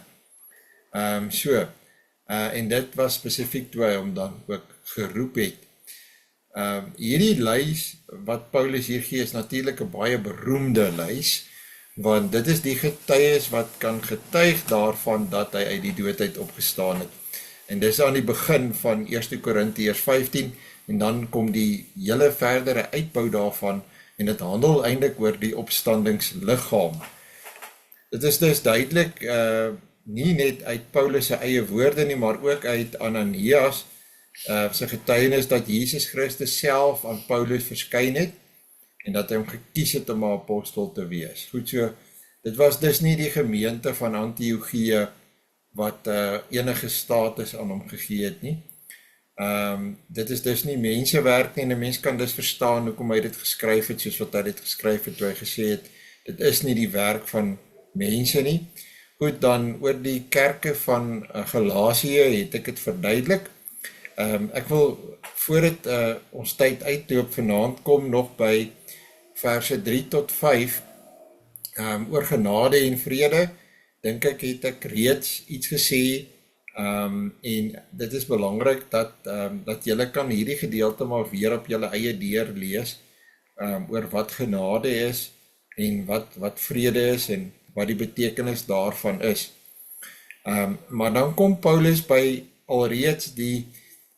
En dit was spesifiek toe hy hom dan ook geroep het. Hierdie lys wat Paulus hier gee is natuurlik 'n baie beroemde lys, want dit is die getuies wat kan getuig daarvan dat hy uit die doodheid opgestaan het. En dis aan die begin van 1 Korintiërs 15, en dan kom die hele verdere uitbou daarvan, en dit handel eintlik oor die opstandingsliggaam. Dit is dus duidelik, nie net uit Paulus se eie woorde nie, maar ook uit Ananias, sy getuienis dat Jesus Christus self aan Paulus verskyn het, en dat hy hom gekies het om 'n apostel te wees. Goed so, dit was dus nie die gemeente van Antiochië wat enige status aan hom gegee het nie. Dit is dus nie mensewerk nie, en 'n mens kan dus verstaan hoekom hy dit geskryf het, soos wat hy dit geskryf het, toe hy gesê het, dit is nie die werk van mense nie. Goed, dan oor die kerke van Galasië het ek het verduidelik. Ek wil, voordat ons tyd uitloop vanaand kom, nog by verse 3 tot 5, oor genade en vrede, dink ek het ek reeds iets gesê, en dit is belangrik dat julle kan hierdie gedeelte maar weer op julle eie deur lees, oor wat genade is, en wat vrede is, en wat die betekenis daarvan is. Maar dan kom Paulus by alreeds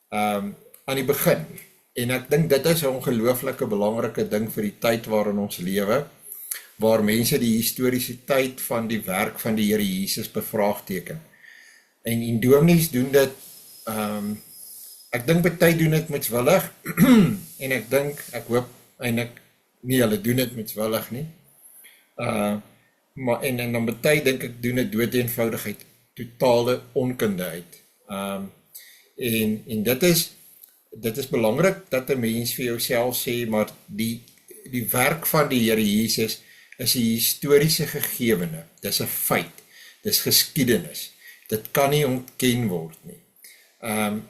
aan die begin, en ek dink dit is 'n ongelooflike belangrike ding vir die tyd waarin ons lewe, waar mense die historiesiteit van die werk van die Here Jesus bevraagteken. En dominees doen dit, ek dink party doen dit moetswillig, en ek hoop eintlik nie hulle doen dit moetswillig nie, maar en dan party dink ek doen dit dood eenvoudigheid, totale onkunde uit. En dit is belangrik dat 'n mens vir jouself sê, maar die werk van die Here Jesus is 'n historiese gegewene, dis 'n feit, dis geskiedenis, dit kan nie ontken word nie.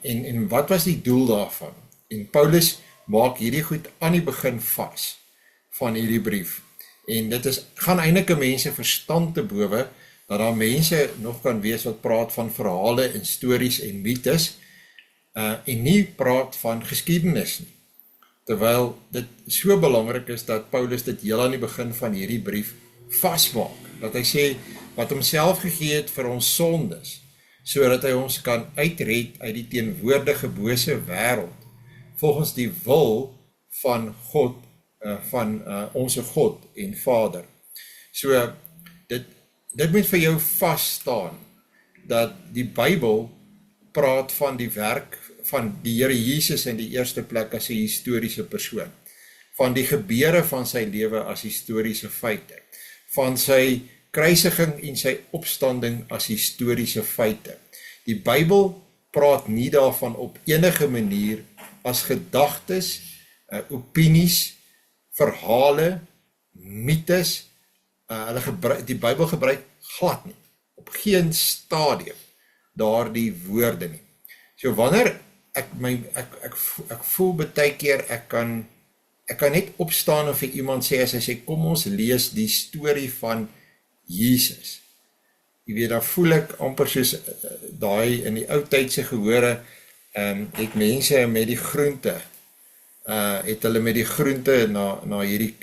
En wat was die doel daarvan? En Paulus maak hierdie goed aan die begin vas van hierdie brief, en dit gaan eintlik 'n mense verstand te bowe, dat daar mense nog kan wees wat praat van verhale en stories en mytes, en nie praat van geskiedenis nie. Terwyl dit so belangrik is dat Paulus dit heel aan die begin van hierdie brief vasmaak, dat hy sê, wat homself gegee het vir ons sondes, sodat hy ons kan uitred uit die teenwoordige bose wêreld, volgens die wil van God, van onse God en Vader. So, dit moet vir jou vasstaan, dat die Bybel praat van die werk van die Here Jesus in die eerste plek as 'n historiese persoon, van die gebeure van sy lewe as historiese feite, van sy kruisiging en sy opstanding as historiese feite. Die Bybel praat nie daarvan op enige manier as gedagtes, opinies, verhale, mytes, die Bybel gebruik glad nie, op geen stadium daardie woorde nie. So wanneer ek voel baie keer ek kan net opstaan en vir iemand sê, as hy sê, kom ons lees die storie van Jesus. Jy weet, dan voel ek amper soos daai in die ou tydse gehore, het mense met die groente, het hulle met die groente na hierdie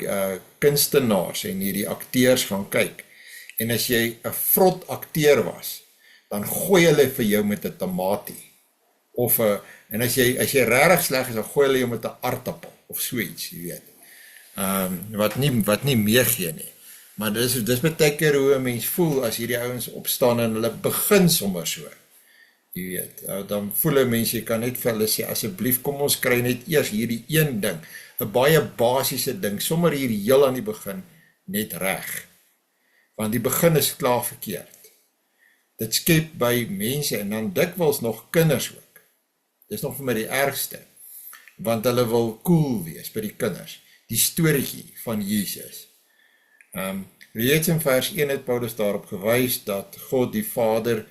kunstenaars en hierdie akteurs gaan kyk. En as jy 'n vrot akteur was, dan gooi hulle vir jou met 'n tamatie. En as jy regtig sleg is, dan gooi hulle jou met 'n aardappel of so iets, jy weet. Wat nie meegee nie. Maar dis baie keer hoe 'n mens voel as hierdie ouens opstaan en hulle begin sommer so. Jy weet, dan voel 'n mens, jy kan net vir hulle sê, asseblief kom ons kry net eers hierdie een ding, 'n baie basiese ding, sommer hier heel aan die begin, net reg. Want die begin is klaar verkeerd. Dit skep by mense, en dan dikwels nog kinders ook. Dis nog vir my die ergste, want hulle wil cool wees by die kinders. Die storieetjie van Jesus. Reeds in vers 1 het Paulus daarop gewys dat God die Vader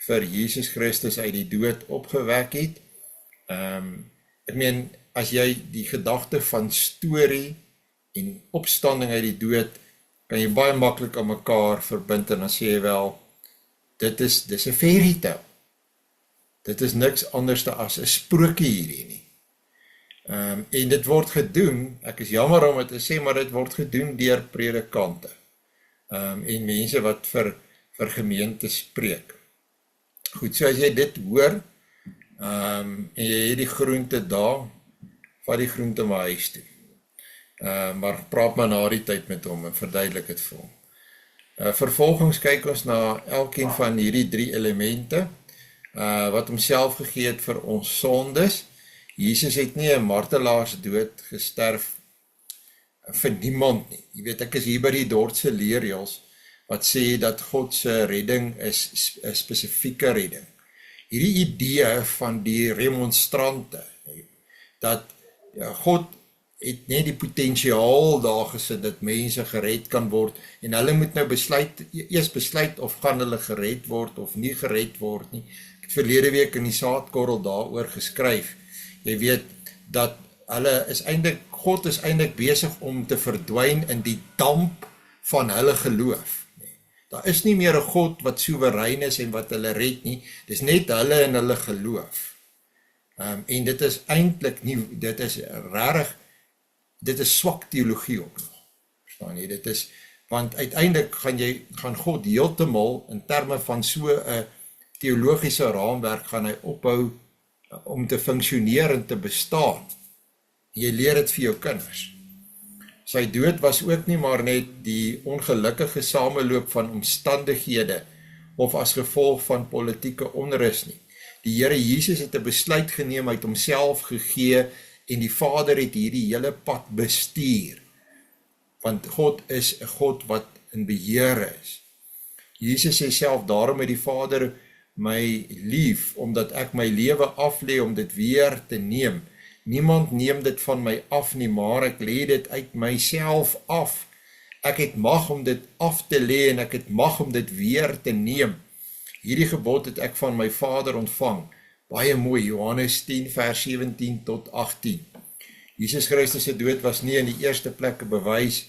vir Jesus Christus uit die dood opgewek het. Ek meen, as jy die gedagte van storie en opstanding uit die dood, kan jy baie maklik aan mekaar verbind, en dan sê jy wel, dit is 'n fairy tale. Dit is niks anders as 'n sprokie hierdie nie. En dit word gedoen, ek is jammer om het te sê, maar dit word gedoen deur predikante. En mense wat vir gemeente spreek. Goed, so as jy dit hoor, en jy het die groente daar, vat die groente maar huis toe. Maar praat maar na die tyd met hom en verduidelik het vir hom. Vervolgens kyk ons na elkeen van hierdie 3 elemente, wat homself gegee het vir ons sondes. Jesus het nie 'n martelaarsdood gesterf vir niemand nie. Jy weet, ek is hier by die Dordtse leerreëls wat sê dat God se redding is 'n spesifieke redding. Hierdie idee van die remonstrante, dat God het net die potensiaal daar gesit dat mense gered kan word en hulle moet nou eers besluit of gaan hulle gered word of nie gered word nie. Ek het verlede week in die saadkorrel daaroor geskryf. Jy weet dat God is eintlik besig om te verdwyn in die damp van hulle geloof. Daar is nie meer 'n God wat soewerein is en wat hulle red nie. Dis net hulle en hulle geloof. En dit is eintlik nie, dit is swak teologie ook nog. Verstaan jy? Want uiteindelik gaan God heeltemal in terme van so 'n teologiese raamwerk gaan hy ophou om te funksioneer en te bestaan. Jy leer dit vir jou kinders. Sy dood was ook nie maar net die ongelukkige sameloop van omstandighede of as gevolg van politieke onrus nie. Die Here Jesus het 'n besluit geneem, hy het homself gegee en die Vader het hierdie hele pad bestuur. Want God is 'n God wat in beheer is. Jesus sê self, daarom het die Vader my lief, omdat ek my lewe aflê om dit weer te neem. Niemand neem dit van my af nie, maar ek lê dit uit myself af. Ek het mag om dit af te lê en ek het mag om dit weer te neem. Hierdie gebod het ek van my Vader ontvang. Baie mooi, Johannes 10 vers 17 tot 18. Jesus Christus se dood was nie in die eerste plek 'n bewys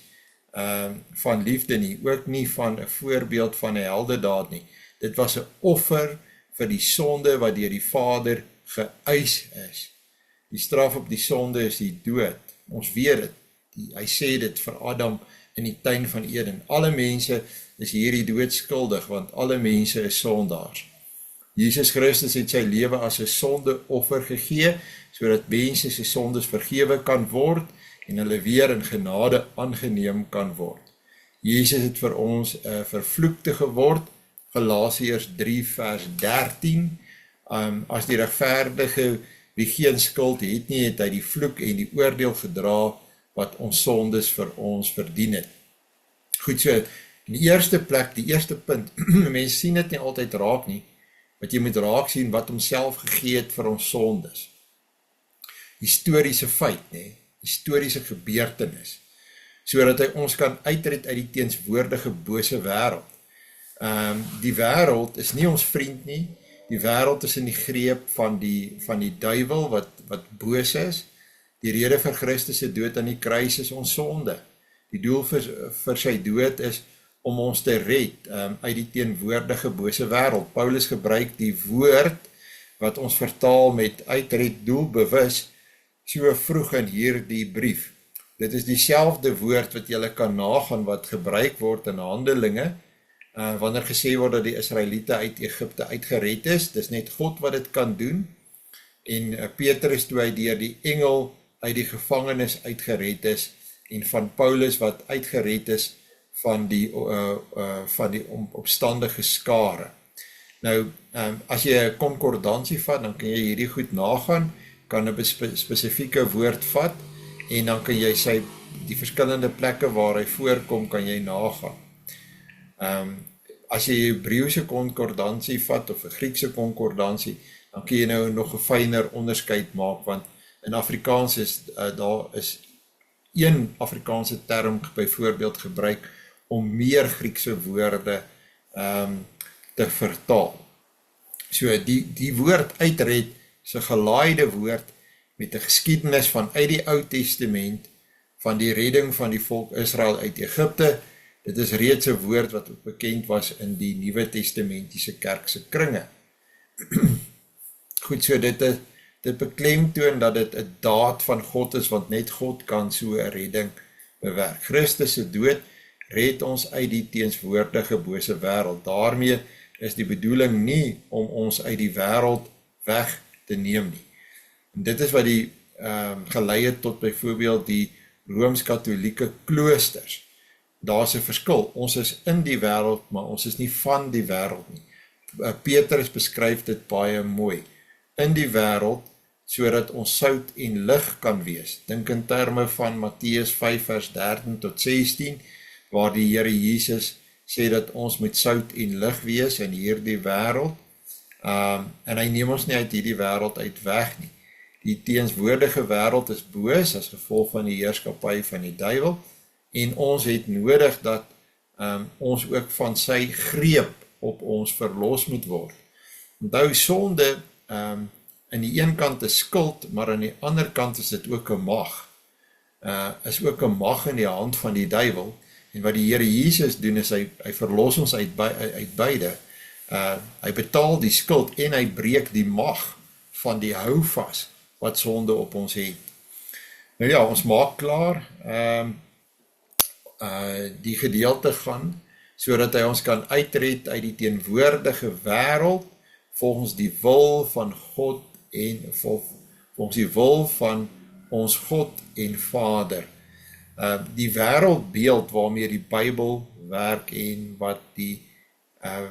van liefde nie, ook nie van 'n voorbeeld van 'n heldedaad nie. Dit was 'n offer vir die sonde wat deur die Vader geëis is. Die straf op die sonde is die dood. Ons weet dit. Hy sê dit vir Adam in die tuin van Eden. Alle mense is hierdie dood skuldig, want alle mense is sondaars. Jesus Christus het sy lewe as 'n sondeoffer gegee, sodat mense se sondes vergewe kan word en hulle weer in genade aangeneem kan word. Jesus het vir ons 'n vervloekte geword, Galasiërs 3 vers 13, as die regverdige wie geen skuld het nie, het hy die vloek en die oordeel gedra wat ons sondes vir ons verdien het. Goed, so in die eerste plek, die eerste punt, mense sien dit nie altyd raak nie, wat jy moet raak sien wat homself gegee het vir ons sondes. Historiese feit, historiese gebeurtenis, sodat hy ons kan uitred uit die teenswoordige bose wêreld. Die wêreld is nie ons vriend nie, die wêreld is in die greep van die duiwel wat boos is. Die rede vir Christus se dood aan die kruis is ons sonde. Die doel vir sy dood is om ons te red uit die teenwoordige bose wêreld. Paulus gebruik die woord wat ons vertaal met uitred doelbewus so vroeg in hierdie brief. Dit is dieselfde woord wat jy kan nagaan wat gebruik word in Handelinge, wanneer gesê word dat die Israeliete uit Egipte uitgered is. Dis net God wat dit kan doen. En Petrus toe hy deur die engel uit die gevangenis uitgered is, en van Paulus wat uitgered is van die opstandige skare. Nou, as jy 'n konkordansie vat, dan kan jy hierdie goed nagaan, kan 'n spesifieke woord vat, en dan kan jy die verskillende plekke waar hy voorkom, kan jy nagaan. As jy 'n Hebreëse konkordansie vat, of 'n Griekse konkordansie, dan kan jy nou nog 'n fyner onderskeid maak, want in Afrikaans daar is een Afrikaanse term byvoorbeeld gebruik om meer Griekse woorde te vertaal. So die woord uitred is 'n gelaaide woord met 'n geskiedenis van uit die Ou Testament van die redding van die volk Israel uit Egipte. Dit is reeds 'n woord wat ook bekend was in die Nuwe Testamentiese kerkse kringe. Goed, so dit dit beklemtoon dat dit 'n daad van God is, want net God kan so 'n redding bewerk. Christus se dood red ons uit die teenswoordige bose wêreld. Daarmee is die bedoeling nie om ons uit die wêreld weg te neem nie. En dit is wat die gelei het tot byvoorbeeld die Rooms-Katolieke kloosters. Daar's 'n verskil. Ons is in die wêreld, maar ons is nie van die wêreld nie. Petrus beskryf dit baie mooi. In die wêreld, sodat ons sout en lig kan wees. Dink in terme van Matteus 5 vers 13 tot 16, waar die Here Jesus sê dat ons moet sout en lig wees in hierdie wêreld. En hy neem ons nie uit hierdie wêreld uit weg nie. Die teenswoordige wêreld is boos as gevolg van die heerskappy van die duiwel, en ons het nodig dat ons ook van sy greep op ons verlos moet word. Onthou, sonde aan die een kant is skuld, maar aan die ander kant is dit ook 'n mag. Is ook 'n mag in die hand van die duiwel. En wat die Here Jesus doen is hy verlos ons uit beide. Hy betaal die skuld en hy breek die mag van die houvas wat sonde op ons het. Nou ja, ons maak klaar die gedeelte gaan, sodat hy ons kan uitred uit die teenwoordige wêreld, volgens die wil van God en volgens die wil van ons God en Vader. Die wêreldbeeld waarmee die Bybel werk en wat die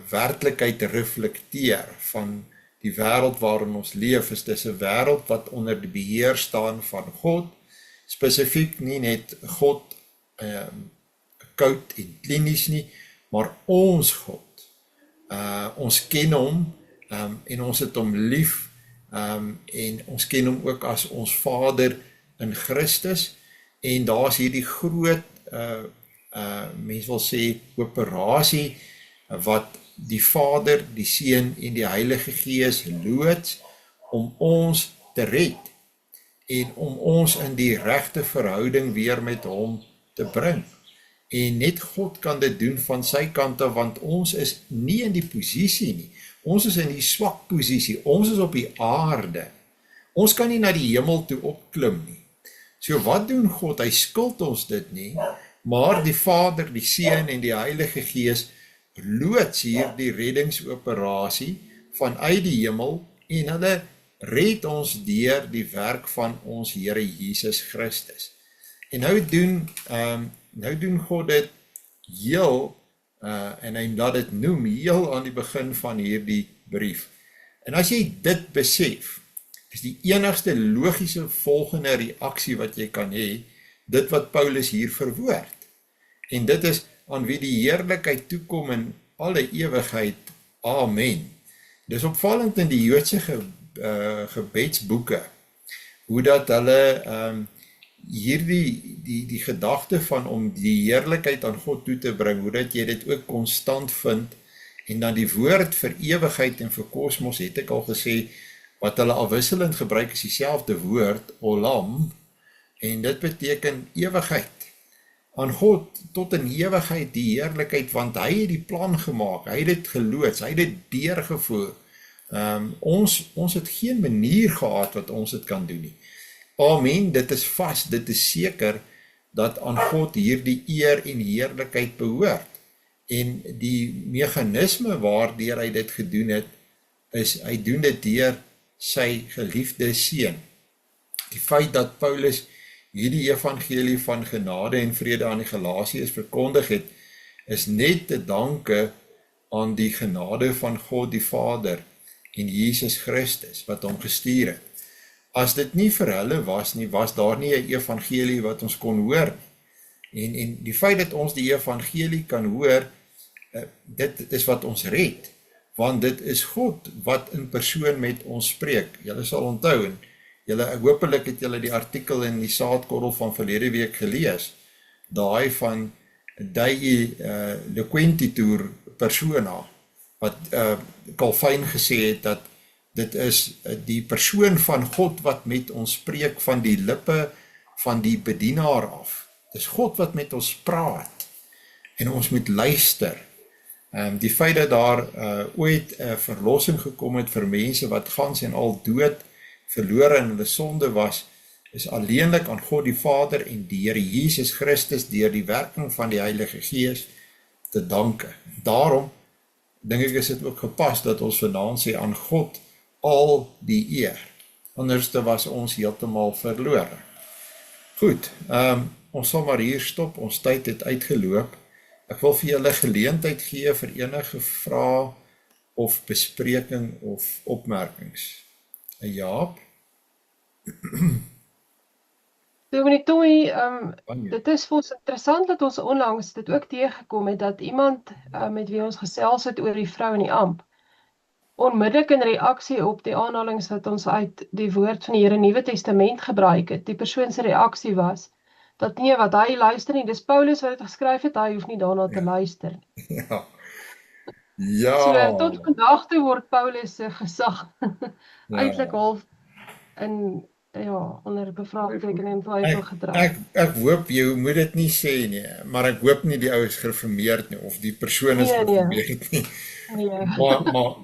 werklikheid reflekteer van die wêreld waarin ons leef, is dis 'n wêreld wat onder die beheer staan van God, spesifiek nie net God koud en klinies nie, maar ons God. Ons ken hom en ons het hom lief en ons ken hom ook as ons Vader in Christus, en daar is hierdie groot mens wil sê operasie wat die Vader, die Seun en die Heilige Gees loods om ons te red en om ons in die regte verhouding weer met hom te bring. En net God kan dit doen van sy kant af, want ons is nie in die posisie nie. Ons is in die swak posisie. Ons is op die aarde. Ons kan nie na die hemel toe opklim nie. So wat doen God? Hy skuld ons dit nie, maar die Vader, die Seun en die Heilige Gees loods hier die reddingsoperasie vanuit die hemel en hulle red ons deur die werk van ons Here Jesus Christus. En nou doen God dit heel, en hy laat dit noem, heel aan die begin van hierdie brief. En as jy dit besef, is die enigste logiese volgende reaksie wat jy kan hê, dit wat Paulus hier verwoord. En dit is, aan wie die heerlikheid toekom in alle ewigheid. Amen. Dis opvallend in die Joodse gebedsboeke, hoe dat hulle die gedagte van om die heerlikheid aan God toe te bring, hoe dat jy dit ook konstant vind, en dan die woord vir ewigheid en vir kosmos, het ek al gesê, wat hulle afwisselend gebruik is dieselfde woord, olam, en dit beteken ewigheid. Aan God tot in ewigheid die heerlikheid, want hy het die plan gemaak, hy het dit geloods, hy het dit deurgevoer. Ons het geen manier gehad wat ons dit kan doen nie. Amen, dit is vast, dit is seker, dat aan God hierdie eer en heerlikheid behoort. En die mechanisme waardeur hy dit gedoen het, is, hy doen dit deur sy geliefde Seun. Die feit dat Paulus hierdie evangelie van genade en vrede aan die Galasiërs verkondig het, is net te danke aan die genade van God die Vader en Jesus Christus, wat hom gestuur het. As dit nie vir hulle was nie, was daar nie 'n evangelie wat ons kon hoor nie. En die feit dat ons die evangelie kan hoor, dit is wat ons red, want dit is God wat in persoon met ons spreek. Julle sal onthou, en hopelik het julle die artikel in die saadkorrel van verlede week gelees, daai van Dei Loquentitur persona, wat Calvin gesê het, dat dit is die persoon van God wat met ons spreek van die lippe van die bedienaar af. Dit is God wat met ons praat, en ons moet luister. Die feit dat daar ooit verlossing gekom het vir mense wat gans en al dood verlore in hulle sonde was, is alleenlik aan God die Vader en die Here Jesus Christus deur die werking van die Heilige Gees te danke. Daarom dink ek is dit ook gepas dat ons vanaand sê aan God al die eer. Anderste was ons heeltemal verlore. Goed, ons sal maar hier stop, ons tyd het uitgeloop. Ek wil vir julle geleentheid gee vir enige vrae of bespreking of opmerkings. Jaap? Dominee Toy, dit is vir ons interessant dat ons onlangs dit ook teëgekom het, dat iemand met wie ons gesels het oor die vrou in die amp, onmiddellik in reaksie op die aanhalings wat ons uit die woord van die Here Nuwe Testament gebruik het, die persoon se reaksie was, dat nee, wat hy luister nie, dis Paulus wat dit geskryf het, hy hoef nie daarna te luister nie. Ja. So tot vandag toe word Paulus se gesag eintlik half in onder bevraagteken en twyfel gedra. Ek hoop jy moet dit nie sê nie, maar ek hoop nie die ou is gereformeerd nie, of die persoon is gereformeerd nie.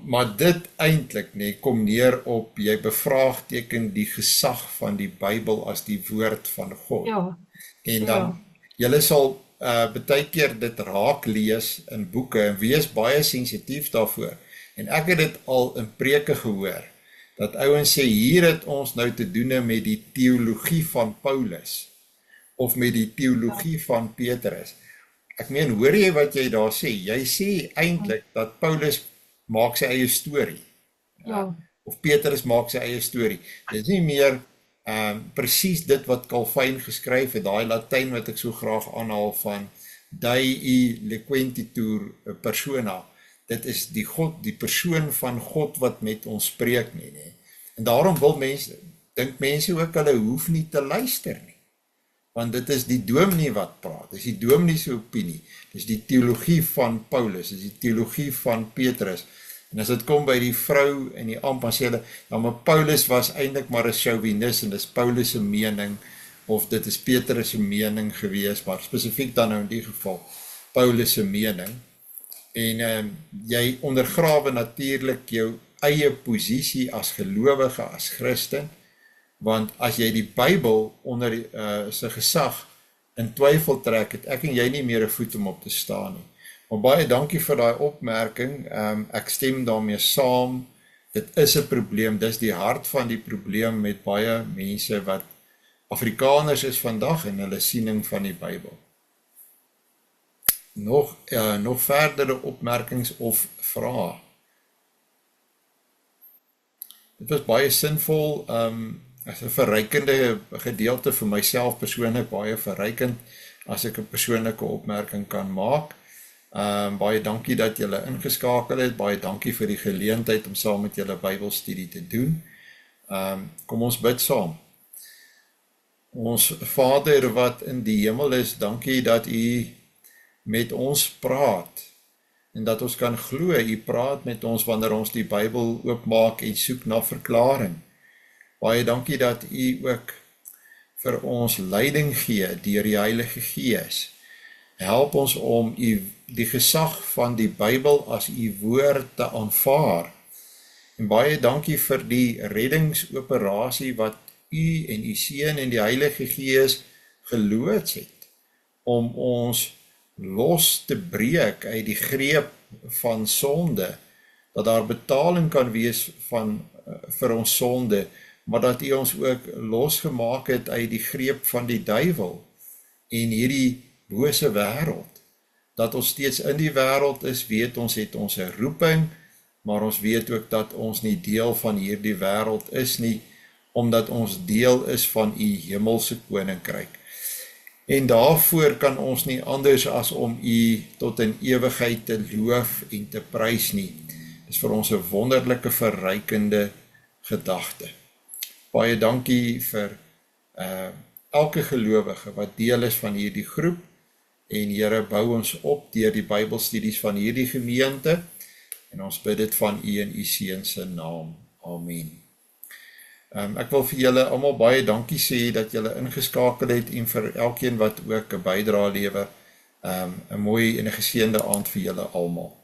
Maar dit eintlik nie, kom neer op, jy bevraagteken die gesag van die Bybel as die woord van God. Ja. En dan, julle sal baie keer dit raak lees in boeke, en wees baie sensitief daarvoor. En ek het dit al in preke gehoor, dat ouens sê, hier het ons nou te doen met die teologie van Paulus, of met die teologie van Petrus. Ek meen, hoor jy wat jy daar sê? Jy sê eintlik dat Paulus maak sy eie storie. Ja. Of Petrus maak sy eie storie. Dit is nie meer presies dit wat Calvin geskryf het, daai Latyn wat ek so graag aanhaal van Dei Liquentitur persona. Dit is die persoon van God wat met ons spreek nie. En daarom dink mense ook, hulle hoef nie te luister nie. Want dit is die dominee wat praat, dit is die dominee se opinie, dit is die teologie van Paulus, dit is die teologie van Petrus. En as dit kom by die vrou en die amp, dan sê hulle, ja, maar Paulus was eintlik maar 'n chauvinist, en dit is Paulus se mening, of dit is Petrus se mening gewees, maar spesifiek dan nou in die geval, Paulus se mening. En jy ondergrawe natuurlik jou eie posisie as gelowige, as Christen, want as jy die Bybel onder sy gesag in twyfel trek, het ek en jy nie meer 'n voet om op te staan nie. Maar baie dankie vir daai opmerking, ek stem daarmee saam, dit is 'n probleem, dis die hart van die probleem met baie mense wat Afrikaners is vandag en hulle siening van die Bybel. Nog verdere opmerkings of vrae? Dit was baie sinvol, as 'n verrykende gedeelte vir myself persoonlik, baie verrykend, as ek 'n persoonlike opmerking kan maak. Baie dankie dat julle ingeskakel het, baie dankie vir die geleentheid om saam met julle Bybelstudie te doen. Kom ons bid saam. Ons Vader wat in die hemel is, dankie dat U met ons praat, en dat ons kan glo, U praat met ons wanneer ons die Bybel oopmaak en soek na verklaring. Baie dankie dat U ook vir ons leiding gee deur die Heilige Gees. Help ons om die gesag van die Bybel as U woord te aanvaar. En baie dankie vir die reddingsoperasie wat U en U Seun en die Heilige Gees geloods het, om ons los te breek uit die greep van sonde, dat daar betaling kan wees vir ons sonde, maar dat U ons ook losgemaak het uit die greep van die duiwel en hierdie bose wêreld. Dat ons steeds in die wêreld is, weet ons het ons 'n roeping, maar ons weet ook dat ons nie deel van hierdie wêreld is nie, omdat ons deel is van U hemelse koninkryk. En daarvoor kan ons nie anders as om U tot in ewigheid te loof en te prys nie. Dit is vir ons 'n wonderlike verrykende gedagte. Baie dankie vir elke gelowige wat deel is van hierdie groep, en Here, bou ons op deur die Bybelstudies van hierdie gemeente, en ons bid dit van U in U Seun se naam. Amen. Ek wil vir julle almal baie dankie sê dat julle ingeskakel het, en vir elkeen wat ook 'n bydrae lewer, 'n mooi en 'n geseënde aand vir julle almal.